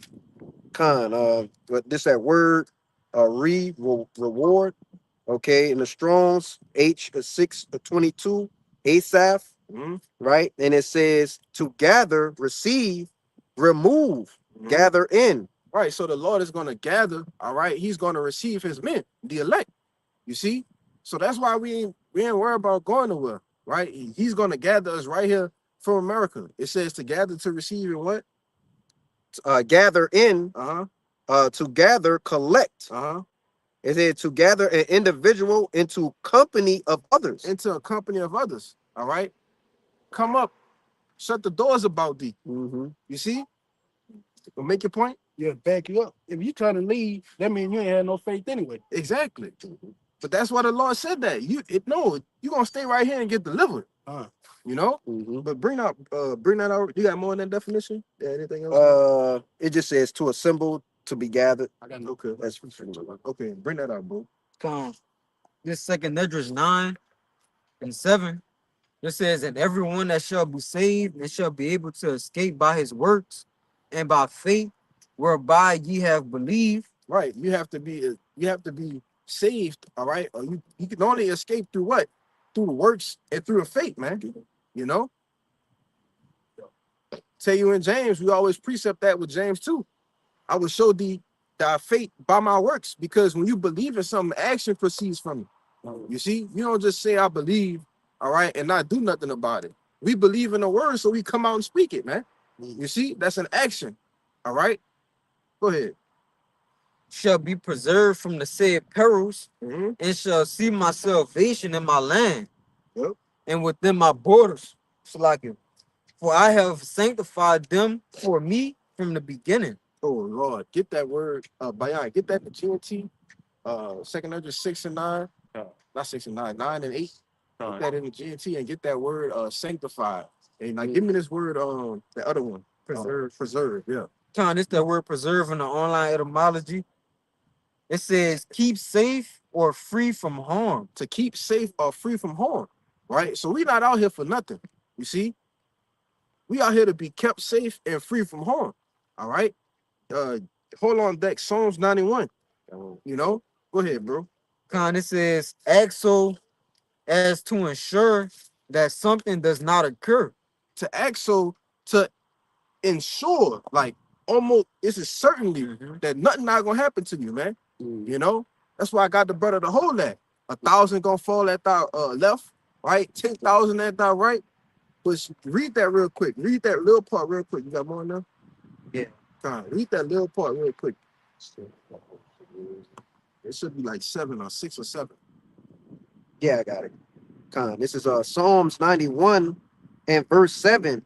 But this that word, reward. Okay, in the Strong's H622, Asaph, Mhm, right? And it says to gather, receive, remove, mhm. gather in. Right. So the Lord is going to gather. All right. He's going to receive his men, the elect. You see? So that's why we ain't worried about going nowhere. Right. He's going to gather us right here from America. It says to gather to receive and what? Gather in, Uh-huh. to gather, collect. Uh-huh. It said to gather an individual into company of others. Into a company of others. All right. Come up. Shut the doors about thee. Mm-hmm. You see? Well, make your point. Yeah, back you up. If you trying to leave, that means you ain't had no faith anyway. Exactly. But that's why the Lord said that. You're gonna stay right here and get delivered. You know? Mm-hmm. But bring that out. You got more in that definition? Yeah, anything else? It just says to assemble, to be gathered. I got no. Okay. That's Okay, bring that out, bro. Come. This second Esdras 9 and 7. It says, and everyone that shall be saved and shall be able to escape by his works and by faith whereby ye have believed. Right. You have to be saved, all right? Or you can only escape through what? Through the works and through the faith, man. You know? Tell you in James, we always precept that with James too. I will show thee thy faith by my works, because when you believe in something, action proceeds from it. You see, you don't just say I believe, all right, and not do nothing about it. We believe in the word, so we come out and speak it, man. You see, that's an action. All right. Go ahead. Shall be preserved from the said perils, Mhm. and shall see my salvation in my land, Yep. and within my borders. Salakia. For I have sanctified them for me from the beginning. Oh Lord, get that word, Bayan, get that to GNT, second under 6 and 9, not 6 and 9, 9 and 8. Put that in the GNT and get that word sanctified. And now give me this word, the other one. Preserve, yeah. Con, it's that word preserve in the online etymology. It says keep safe or free from harm. To keep safe or free from harm. Right? So we're not out here for nothing. You see? We out here to be kept safe and free from harm. All right. Hold on deck, Psalms 91. You know, go ahead, bro. Con, it says act so as to ensure that something does not occur. To act so to ensure, like almost it's a certainty that nothing not gonna happen to you, man. You know, that's why I got the brother to hold that. 1,000 gonna fall at thy left, right? 10,000 at thy right. But read that real quick. Read that little part real quick. You got more now? Yeah. Read that little part real quick. It should be like 7 or 6 or 7. Yeah, I got it. This is Psalms 91 and verse 7.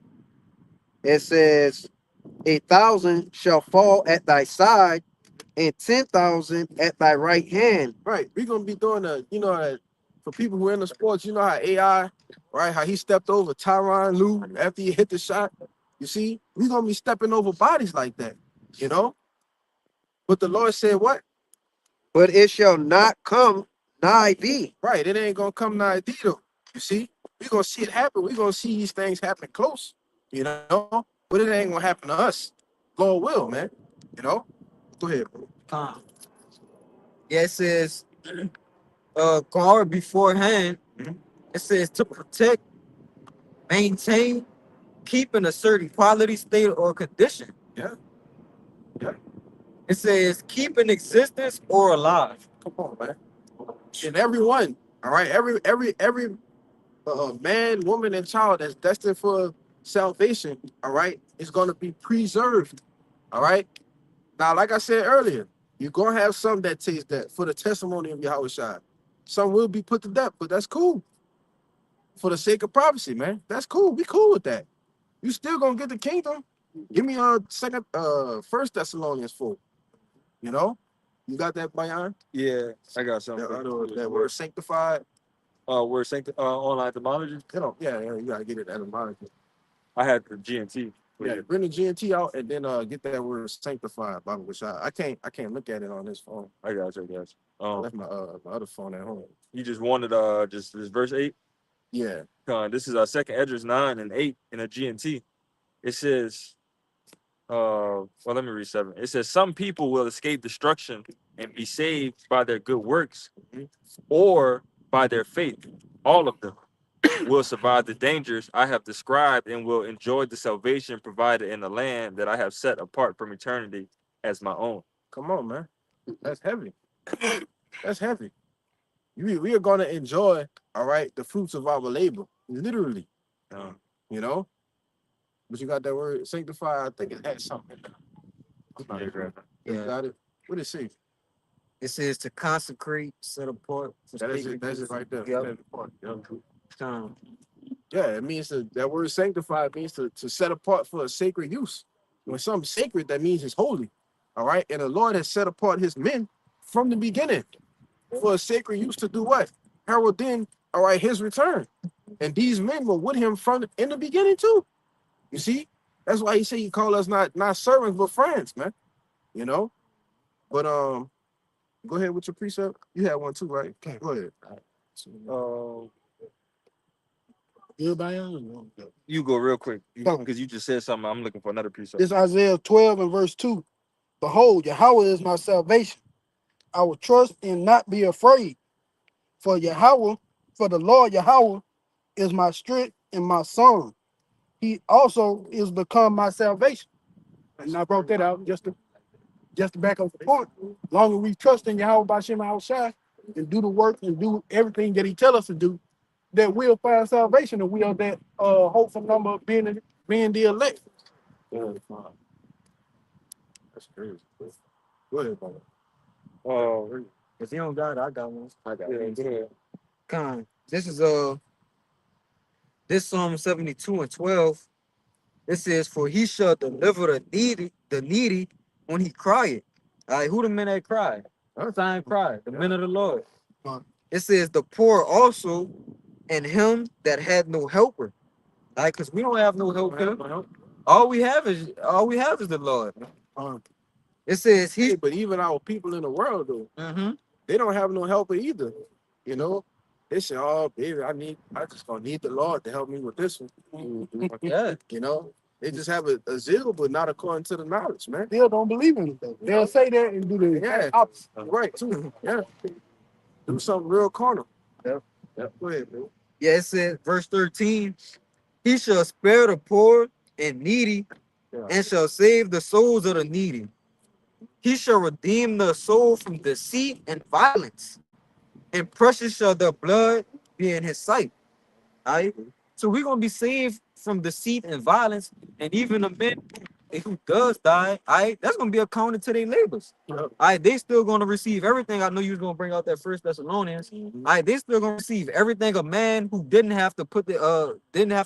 It says, 1,000 shall fall at thy side, and 10,000 at thy right hand. Right. We're gonna be doing for people who are in the sports, you know how AI, right? How he stepped over Tyronn Lue after he hit the shot. You see, we're gonna be stepping over bodies like that, you know. But the Lord said what? But it shall not come nigh thee. Right, it ain't gonna come nigh thee though. You see, we're gonna see it happen. We're gonna see these things happen close, you know, but it ain't gonna happen to us. Lord will, man. You know. Go ahead, bro. Con. Yeah, it says guard beforehand. It says to protect, maintain, keep in a certain quality, state, or condition. Yeah. Yeah. It says keep in existence or alive. Come on, man. And everyone, all right, every man, woman, and child that's destined for salvation, all right, is gonna be preserved. All right. Now, like I said earlier, you're gonna have some that taste that for the testimony of Yahweh Shai. Some will be put to death, but that's cool. For the sake of prophecy, man. That's cool. We cool with that. You still gonna get the kingdom. Give me First Thessalonians 4. You know? You got that, Bayan? Yeah, I got something. That word sanctified. Word online etymology. Yeah, you gotta get it etymologically. I had the GNT. Yeah, bring the GNT out and then get that word sanctified, Bible, which I can't look at it on this phone. I got you. I left my other phone at home. You just wanted just this verse 8. Yeah. This is our second Esdras 9 and 8 in a GNT. It says, well, let me read 7. It says, some people will escape destruction and be saved by their good works or by their faith. All of them will survive the dangers I have described and will enjoy the salvation provided in the land that I have set apart from eternity as my own. Come on, man. That's heavy. That's heavy. We are going to enjoy, all right, the fruits of our labor, literally. You know? But you got that word sanctify. I think it had something. You Yeah. got it. What did it say? It says to consecrate, set apart. For That's sacred it. That's it use. right there. Yep. Yep. Con. Yeah, it means that word sanctified means to set apart for a sacred use. When something's sacred, that means it's holy. All right. And the Lord has set apart his men from the beginning for a sacred use to do what? Herald then, all right, his return. And these men were with him from in the beginning too. You see? That's why he said he called us not servants, but friends, man. You know? But go ahead with your precept. You had one too, right? Okay, go ahead. Everybody else? You go real quick Come. because you just said something. I'm looking for another precept. This Isaiah 12 and verse 2. Behold, Yahweh is my salvation. I will trust and not be afraid. For Yahweh, for the Lord Yahweh is my strength and my song. He also is become my salvation. And I brought that out just to back up the point. As long as we trust in Yahweh by Shem outside and do the work and do everything that he tell us to do, that we'll find salvation and we are that hopeful number of being the elect. That's crazy. Go ahead, brother. If you don't got it, I got one. I got Yeah, it. go ahead. Con. This is this Psalm 72 and 12. It says, for he shall deliver the needy when he crieth. All right, who the men that cry? Sign cry, the men of the Lord. It says the poor also, and him that had no helper. All right, because we don't have no helper. All we have is the Lord. It says Hey, he. but even our people in the world, though, Mm-hmm. they don't have no helper either. You know, they say, "Oh, baby, I just gonna need the Lord to help me with this one." Yeah. You know, they just have a zeal, but not according to the knowledge, man. Still don't believe in it though. They'll say that and do the Yeah, opposite. right too. Yeah, do something real carnal. Yep. Go ahead, bro. Yeah, it says verse 13. He shall spare the poor and needy, and shall save the souls of the needy. He shall redeem the soul from deceit and violence, and precious shall their blood be in his sight. All right. So we're gonna be saved from deceit and violence, and even the men who does die, all right, that's gonna be accounted to their labors. All right, they still gonna receive everything. I know you was gonna bring out that First Thessalonians. All right, they still gonna receive everything a man who didn't have to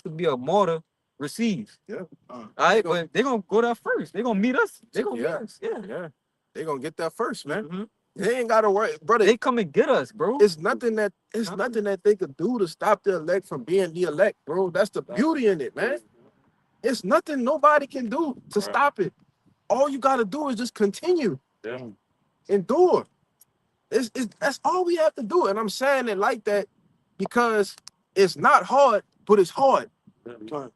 be a martyr receives. Yeah. All right, but they're gonna go there first. They're gonna meet us. They're gonna meet Yeah. us. Yeah. Yeah, they gonna get that first, man. Mhm. They ain't gotta worry, brother. They come and get us, bro. It's nothing that they could do to stop the elect from being the elect, bro. That's the beauty in it, man. It's nothing nobody can do to stop it. All you gotta do is just continue, endure. That's all we have to do. And I'm saying it like that because it's not hard, but it's hard. You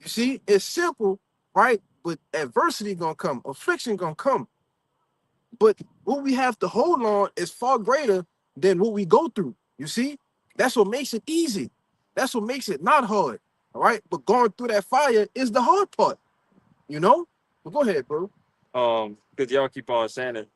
see, it's simple, right? But adversity gonna come, affliction gonna come. But what we have to hold on is far greater than what we go through. You see, that's what makes it easy. That's what makes it not hard. All right. But going through that fire is the hard part, you know? But go ahead, bro. Because y'all keep on saying it.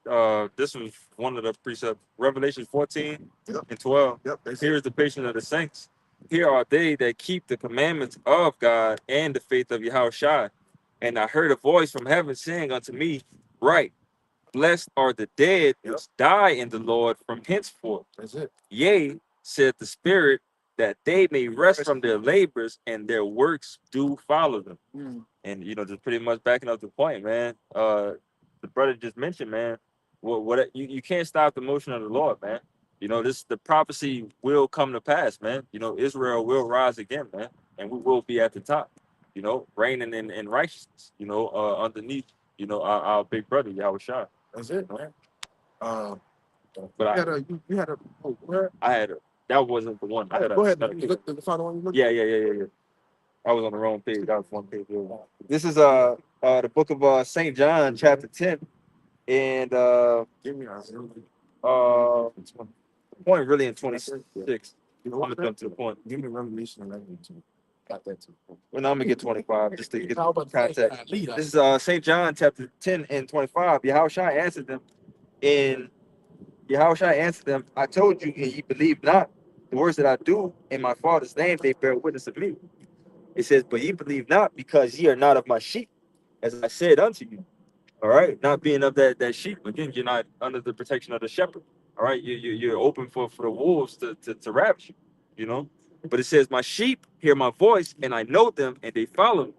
This was one of the precepts, Revelation 14 and 12. Yep. Here is the patience of the saints. Here are they that keep the commandments of God and the faith of Yahushua. And I heard a voice from heaven saying unto me, right, blessed are the dead which die in the Lord from henceforth. That's it. Yea, said the Spirit, that they may rest from their labors and their works do follow them. And just pretty much backing up the point, man. The brother just mentioned, man. What you can't stop the motion of the Lord, man. The prophecy will come to pass, man. Israel will rise again, man, and we will be at the top. Reigning in righteousness. Underneath, our big brother Yahushua. That's it, man. But you had a where? I had a that wasn't the one. I had Go ahead. another You looked at the final one you looked yeah. I was on the wrong page. That was one page over. This is the book of Saint John, chapter 10, and Give me a point really in 26. You know I'm what? gonna jump to the point. Give me Revelation 11 too. Got that too. Well, now I'm gonna get 25 just to get I was about to say, context. lead us. This is Saint John chapter 10 and 25. Yahushua answered them, and Yahushua answered them, I told you, and ye believe not. The words that I do in my Father's name, they bear witness of me. It says, but ye believe not, because ye are not of my sheep, as I said unto you. All right, not being of that sheep. Again, you're not under the protection of the shepherd. All right, you're open for the wolves to ravage you, you know. But it says, my sheep hear my voice, and I know them, and they follow me.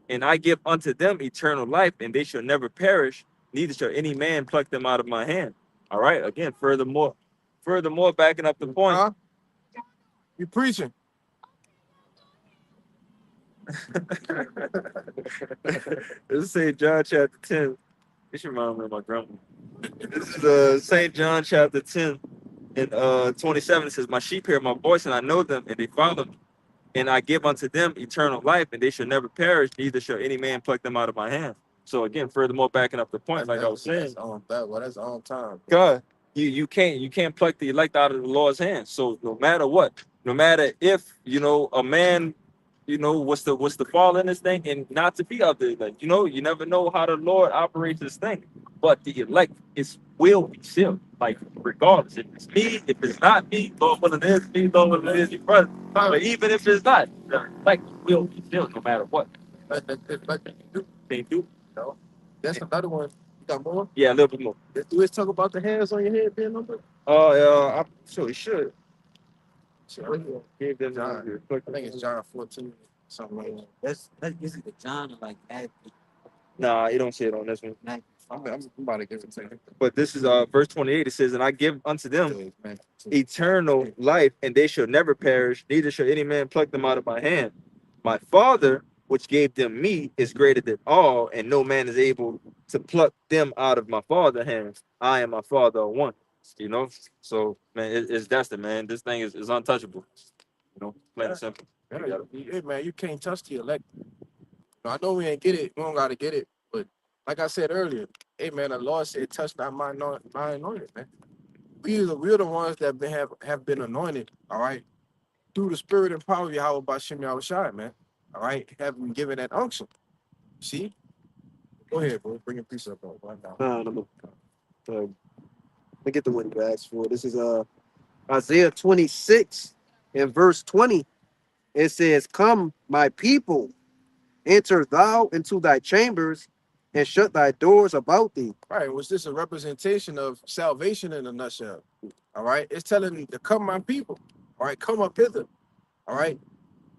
And I give unto them eternal life, and they shall never perish, neither shall any man pluck them out of my hand. All right, again, furthermore, backing up the point. Huh? You preaching? This is St. John chapter 10. This reminds me of my grandma. This is St. John chapter 10 and 27. It says, my sheep hear my voice, and I know them, and they follow me. And I give unto them eternal life, and they shall never perish, neither shall any man pluck them out of my hand. So again, furthermore, backing up the point, like I was saying, That's on time. God, you can't pluck the elect out of the Lord's hand. So no matter what, no matter if a man, what's the fall in this thing, and not to be of the elect, you never know how the Lord operates this thing. But the elect will be sealed, like regardless. If it's me, if it's not me, Lord, what it is, me, Lord, what it is, your brother. But even if it's not, the elect will be sealed no matter what. They do. No. That's another one. You got more? Yeah, a little bit more. Do we talk about the hairs on your head being numbered? I'm sure it should. Sure. Give them John. I think it's John 14, something like that. That's this is the John of like Matthew. Nah, you don't see it on this one. I'm about to give it to you. But this is verse 28. It says, and I give unto them Man, eternal life, and they shall never perish, neither shall any man pluck them out of my hand. My Father, which gave them me, is greater than all, and no man is able to pluck them out of my Father's hands. I and my Father are one. So man, that's the man. This thing is untouchable. Plain and simple. Hey, man, you can't touch the elect. I know we ain't get it. We don't got to get it. But like I said earlier, hey, man, the Lord said, touch not my anointed, man. We're the ones that have been anointed, all right, through the spirit and power of Yahweh by Shem Yahushua, man. All right, have been given that unction. See? Go ahead, bro. Bring your piece up, bro. Right now. Let me get the one you asked for. This is Isaiah 26 and verse 20. It says, come, my people, enter thou into thy chambers and shut thy doors about thee. Right, was this a representation of salvation in a nutshell? All right, it's telling me to come, my people. All right, come up hither. All right,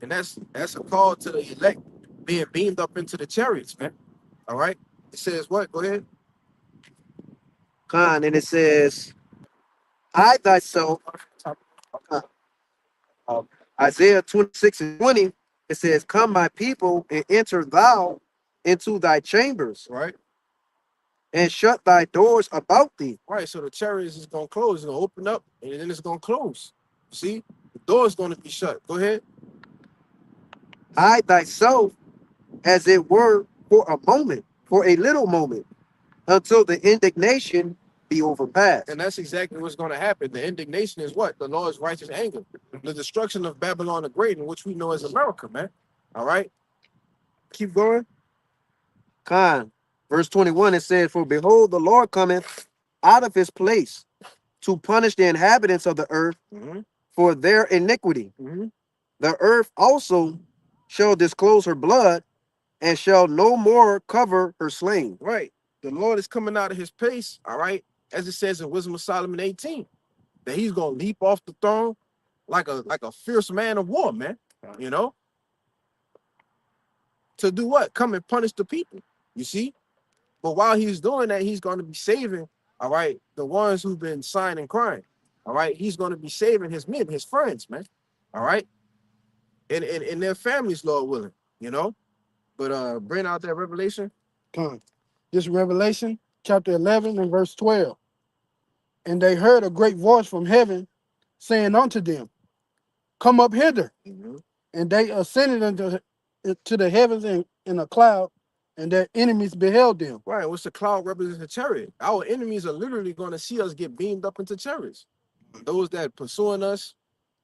and that's a call to the elect being beamed up into the chariots, man. All right, it says what? Go ahead. Khan, and it says, I thyself, Isaiah 26 and 20, it says, come, my people, and enter thou into thy chambers, Right, and shut thy doors about thee. right. So the chariots is gonna close. It's gonna open up, and then it's gonna close. See, the door is gonna be shut. Go ahead. Hide thyself, as it were, for a moment, for a little moment, until the indignation be overpassed. And that's exactly what's going to happen. The indignation is what? The Lord's righteous anger. The destruction of Babylon the Great, in which we know as America, man. All right? Keep going. Khan, verse 21, it says, for behold, the Lord cometh out of his place to punish the inhabitants of the earth for their iniquity. The earth also shall disclose her blood, and shall no more cover her slain. Right. The Lord is coming out of his place, all right? As it says in Wisdom of Solomon 18, that he's going to leap off the throne like a fierce man of war, man. You know? To do what? Come and punish the people, you see? But while he's doing that, he's going to be saving, all right, the ones who've been sighing and crying, all right? He's going to be saving his men, his friends, man, all right? And their families, Lord willing, you know? But bring out that revelation. Come. This Revelation chapter 11 and verse 12. And they heard a great voice from heaven saying unto them, come up hither. And they ascended to the heavens in a cloud, and their enemies beheld them. Right. What's the cloud represents a chariot? Our enemies are literally going to see us get beamed up into chariots. Those that pursuing us,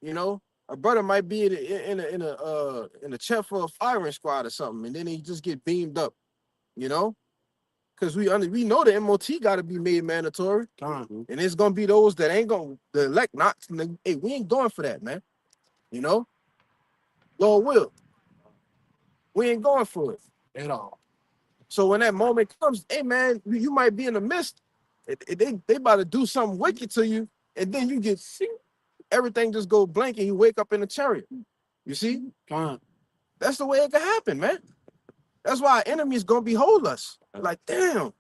you know, a brother might be in a check for a firing squad or something, and then he just get beamed up, you know, because we know the MOT got to be made mandatory, Con. and it's gonna be those that ain't gonna the elect not. Hey, we ain't going for that, man. You know, Lord will. We ain't going for it At all. So when that moment comes, hey man, you might be in the midst. They about to do something wicked to you, and then you get sick. Everything just go blank, and you wake up in a chariot. You see, Con. that's the way it can happen, man. That's why our enemies gonna behold us. Like, damn,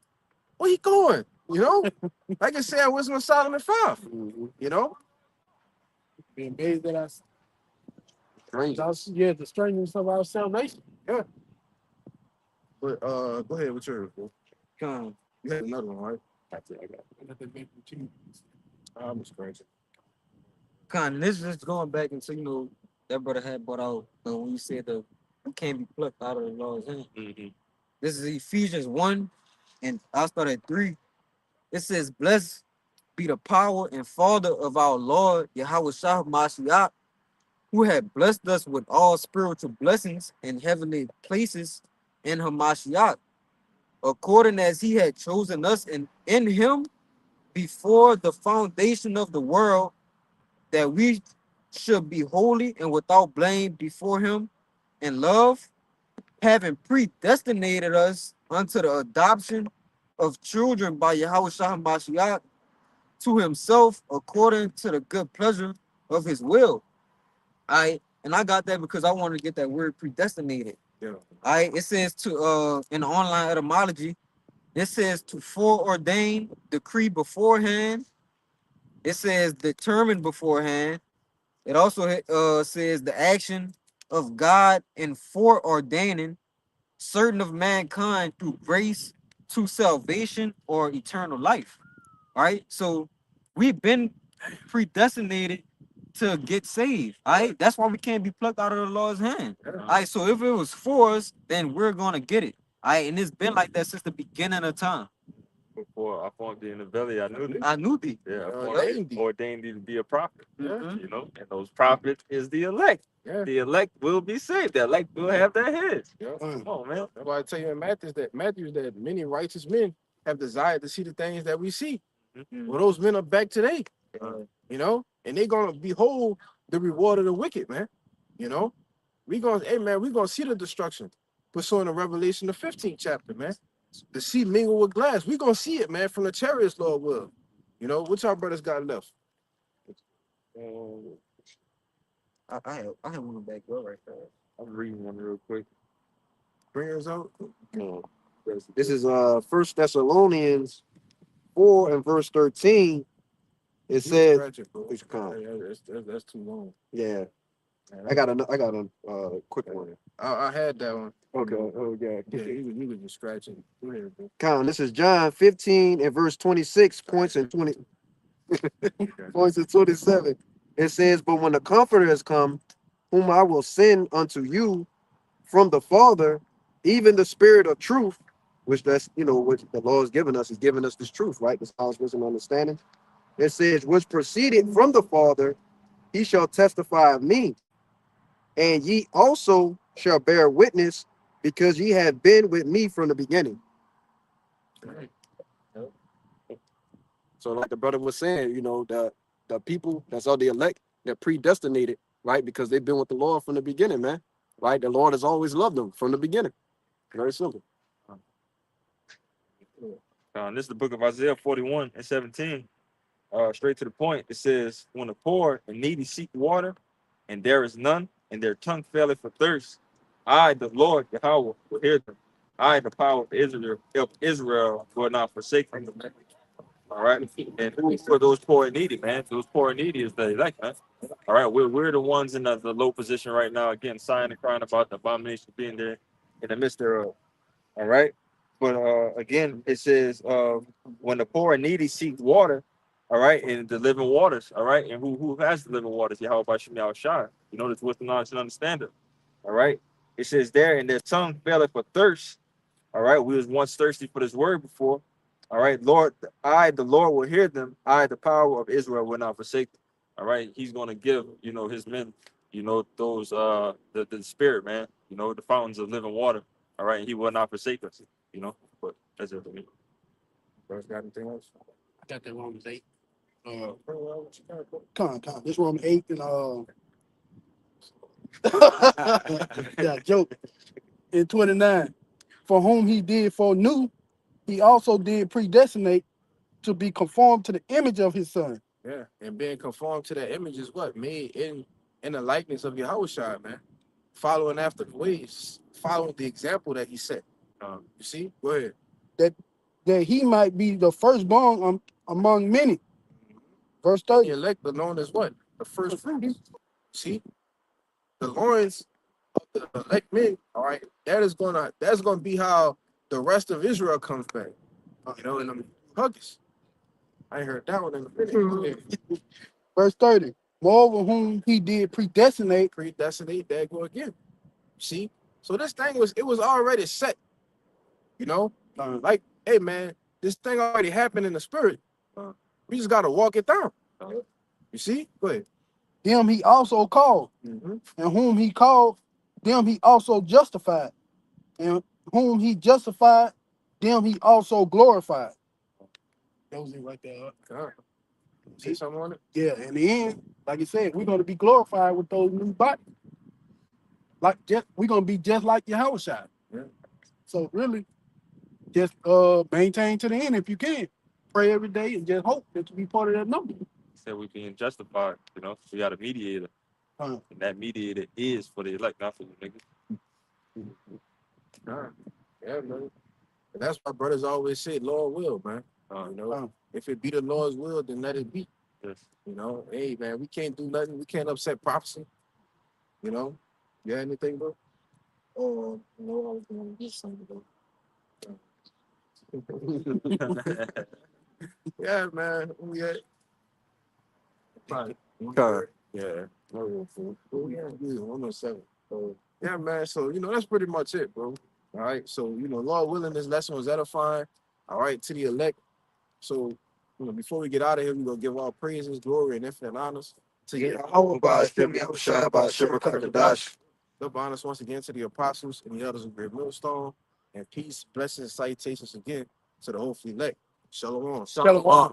where he going? You know, like I said, Wisdom of Solomon 5. You know, Be amazed that Strange. yeah, the strangeness of our salvation. but go ahead with yours, bro. Con. You had another one, right? Let them make the team. I'm just crazy. Con, this is going back into, you know, that brother had brought out when you said the you can't be plucked out of the Lord's hand. Mm-hmm. This is Ephesians 1, and I'll start at 3. It says, blessed be the power and Father of our Lord, Yahweh Shah Mashiach, who had blessed us with all spiritual blessings in heavenly places in Hamashiach, according as he had chosen us in him before the foundation of the world, that we should be holy and without blame before him in love, having predestinated us unto the adoption of children by Yahweh Shah Mashiach to himself according to the good pleasure of his will. And I got that because I wanted to get that word predestinated. Yeah. It says to in the online etymology, it says to foreordain, decree beforehand. It says determine beforehand. It also says the action of God in foreordaining certain of mankind through grace to salvation or eternal life. All right. So we've been predestinated to get saved. All right. That's why we can't be plucked out of the Lord's hand. All right. So if it was for us, then we're gonna get it. All right. And it's been like that since the beginning of time. Before I formed thee in the belly, I knew thee. I knew thee. Yeah, Ordained thee. ordained thee to be a prophet. Mhm. You know, and those prophets is the elect. Yeah. The elect will be saved. The elect will have their heads. Yeah. Come on, man. That's why I tell you in Matthew that many righteous men have desired to see the things that we see. Well, those men are back today, you know, and they're gonna behold the reward of the wicked, man. You know, we're gonna see the destruction. Pursuing the Revelation, the 15th chapter, man. The sea mingle with glass. We're gonna see it, man, from the chariots, Lord will. You know, what y'all brothers got left? I have one back up right there. I'm reading one real quick. Bring us out. This is 1 Thessalonians 4 and verse 13. It says, Which kind? That's too long. yeah, I got a quick one. I had that one. Okay, oh yeah. Yeah, you was just scratching. Go ahead, bro. Count. This is John 15 and verse 26 points and 20 points and 27. It says, but when the Comforter has come, whom I will send unto you from the Father, even the Spirit of truth, which that's, you know, what the Lord has given us, He's given us this truth, right? This knowledge, wisdom, understanding. It says, which proceeded from the Father, he shall testify of me. And ye also shall bear witness, because ye have been with me from the beginning. So like the brother was saying, you know, the people that's all the elect, they're predestinated, right? Because they've been with the Lord from the beginning, man. Right? The Lord has always loved them from the beginning. Very simple. This is the book of Isaiah 41 and 17. Straight to the point. It says, when the poor and needy seek water, and there is none, and their tongue faileth for thirst, I, the Lord Yahweh, will hear them. I, the power of Israel, will not forsake them. All right. And who for those poor and needy, man? Those poor and needy is the elect, man. All right. We're the ones in the low position right now, again, sighing and crying about the abomination being there in the midst thereof. All right. But again, it says, when the poor and needy seek water, all right, and the living waters, all right, and who has the living waters? Yahweh by Shem Shai. You know, this wisdom, knowledge, and understanding. All right. It says there, and their tongue faileth for thirst. All right, we was once thirsty for this word before. All right, Lord, the Lord will hear them. The power of Israel will not forsake them. All right, He's gonna give, His men, those the spirit, man, the fountains of living water. All right, and He will not forsake us. But that's it for me. Brothers got anything else? I got that Romans 8. Come on. This Romans 8 and yeah, joke. In 29. For whom he did foreknew, he also did predestinate to be conformed to the image of his son. Yeah, and being conformed to that image is what? Made in the likeness of Yahushua, man. Following after the ways, following the example that he set. You see? Go ahead. That he might be the firstborn among many. Verse The 30. elect are known as what? The first fruits. See? The loins of the elect men, all right, that's gonna be how the rest of Israel comes back. In the Huggies. I ain't heard that one in a minute. Go ahead. Verse 30. Moreover, whom he did predestinate. Predestinate, there go again. See? So this thing was already set. Like, hey man, this thing already happened in the spirit. We just gotta walk it down. You see? Go ahead. Them he also called. And whom he called, them he also justified. And whom he justified, them he also glorified. That was it right there. See something on it? Yeah, in the end, like I said, we're gonna be glorified with those new bodies. We're gonna be just like Yahushua. Yeah. So really, just maintain to the end if you can. Pray every day and just hope that you be part of that number. Said we being justified, we got a mediator. And that mediator is for the elect, not for you niggas. Yeah, man. And that's why brothers always say, Lord will, man. If it be the Lord's will, then let it be. Yes. Hey man, we can't do nothing. We can't upset prophecy. You got anything, bro? No, I was gonna get something, bro. Yeah, man. Yeah. Yeah. 107. So, yeah, man. So, that's pretty much it, bro. All right. So, Lord willing, this lesson was edifying. All right, to the elect. So, before we get out of here, we're going to give all praises, glory, and infinite honors to Double honors once again to the apostles and the elders of Great Millstone. And peace, blessings, salutations again to the hopefully elect. Shalom. Shalom.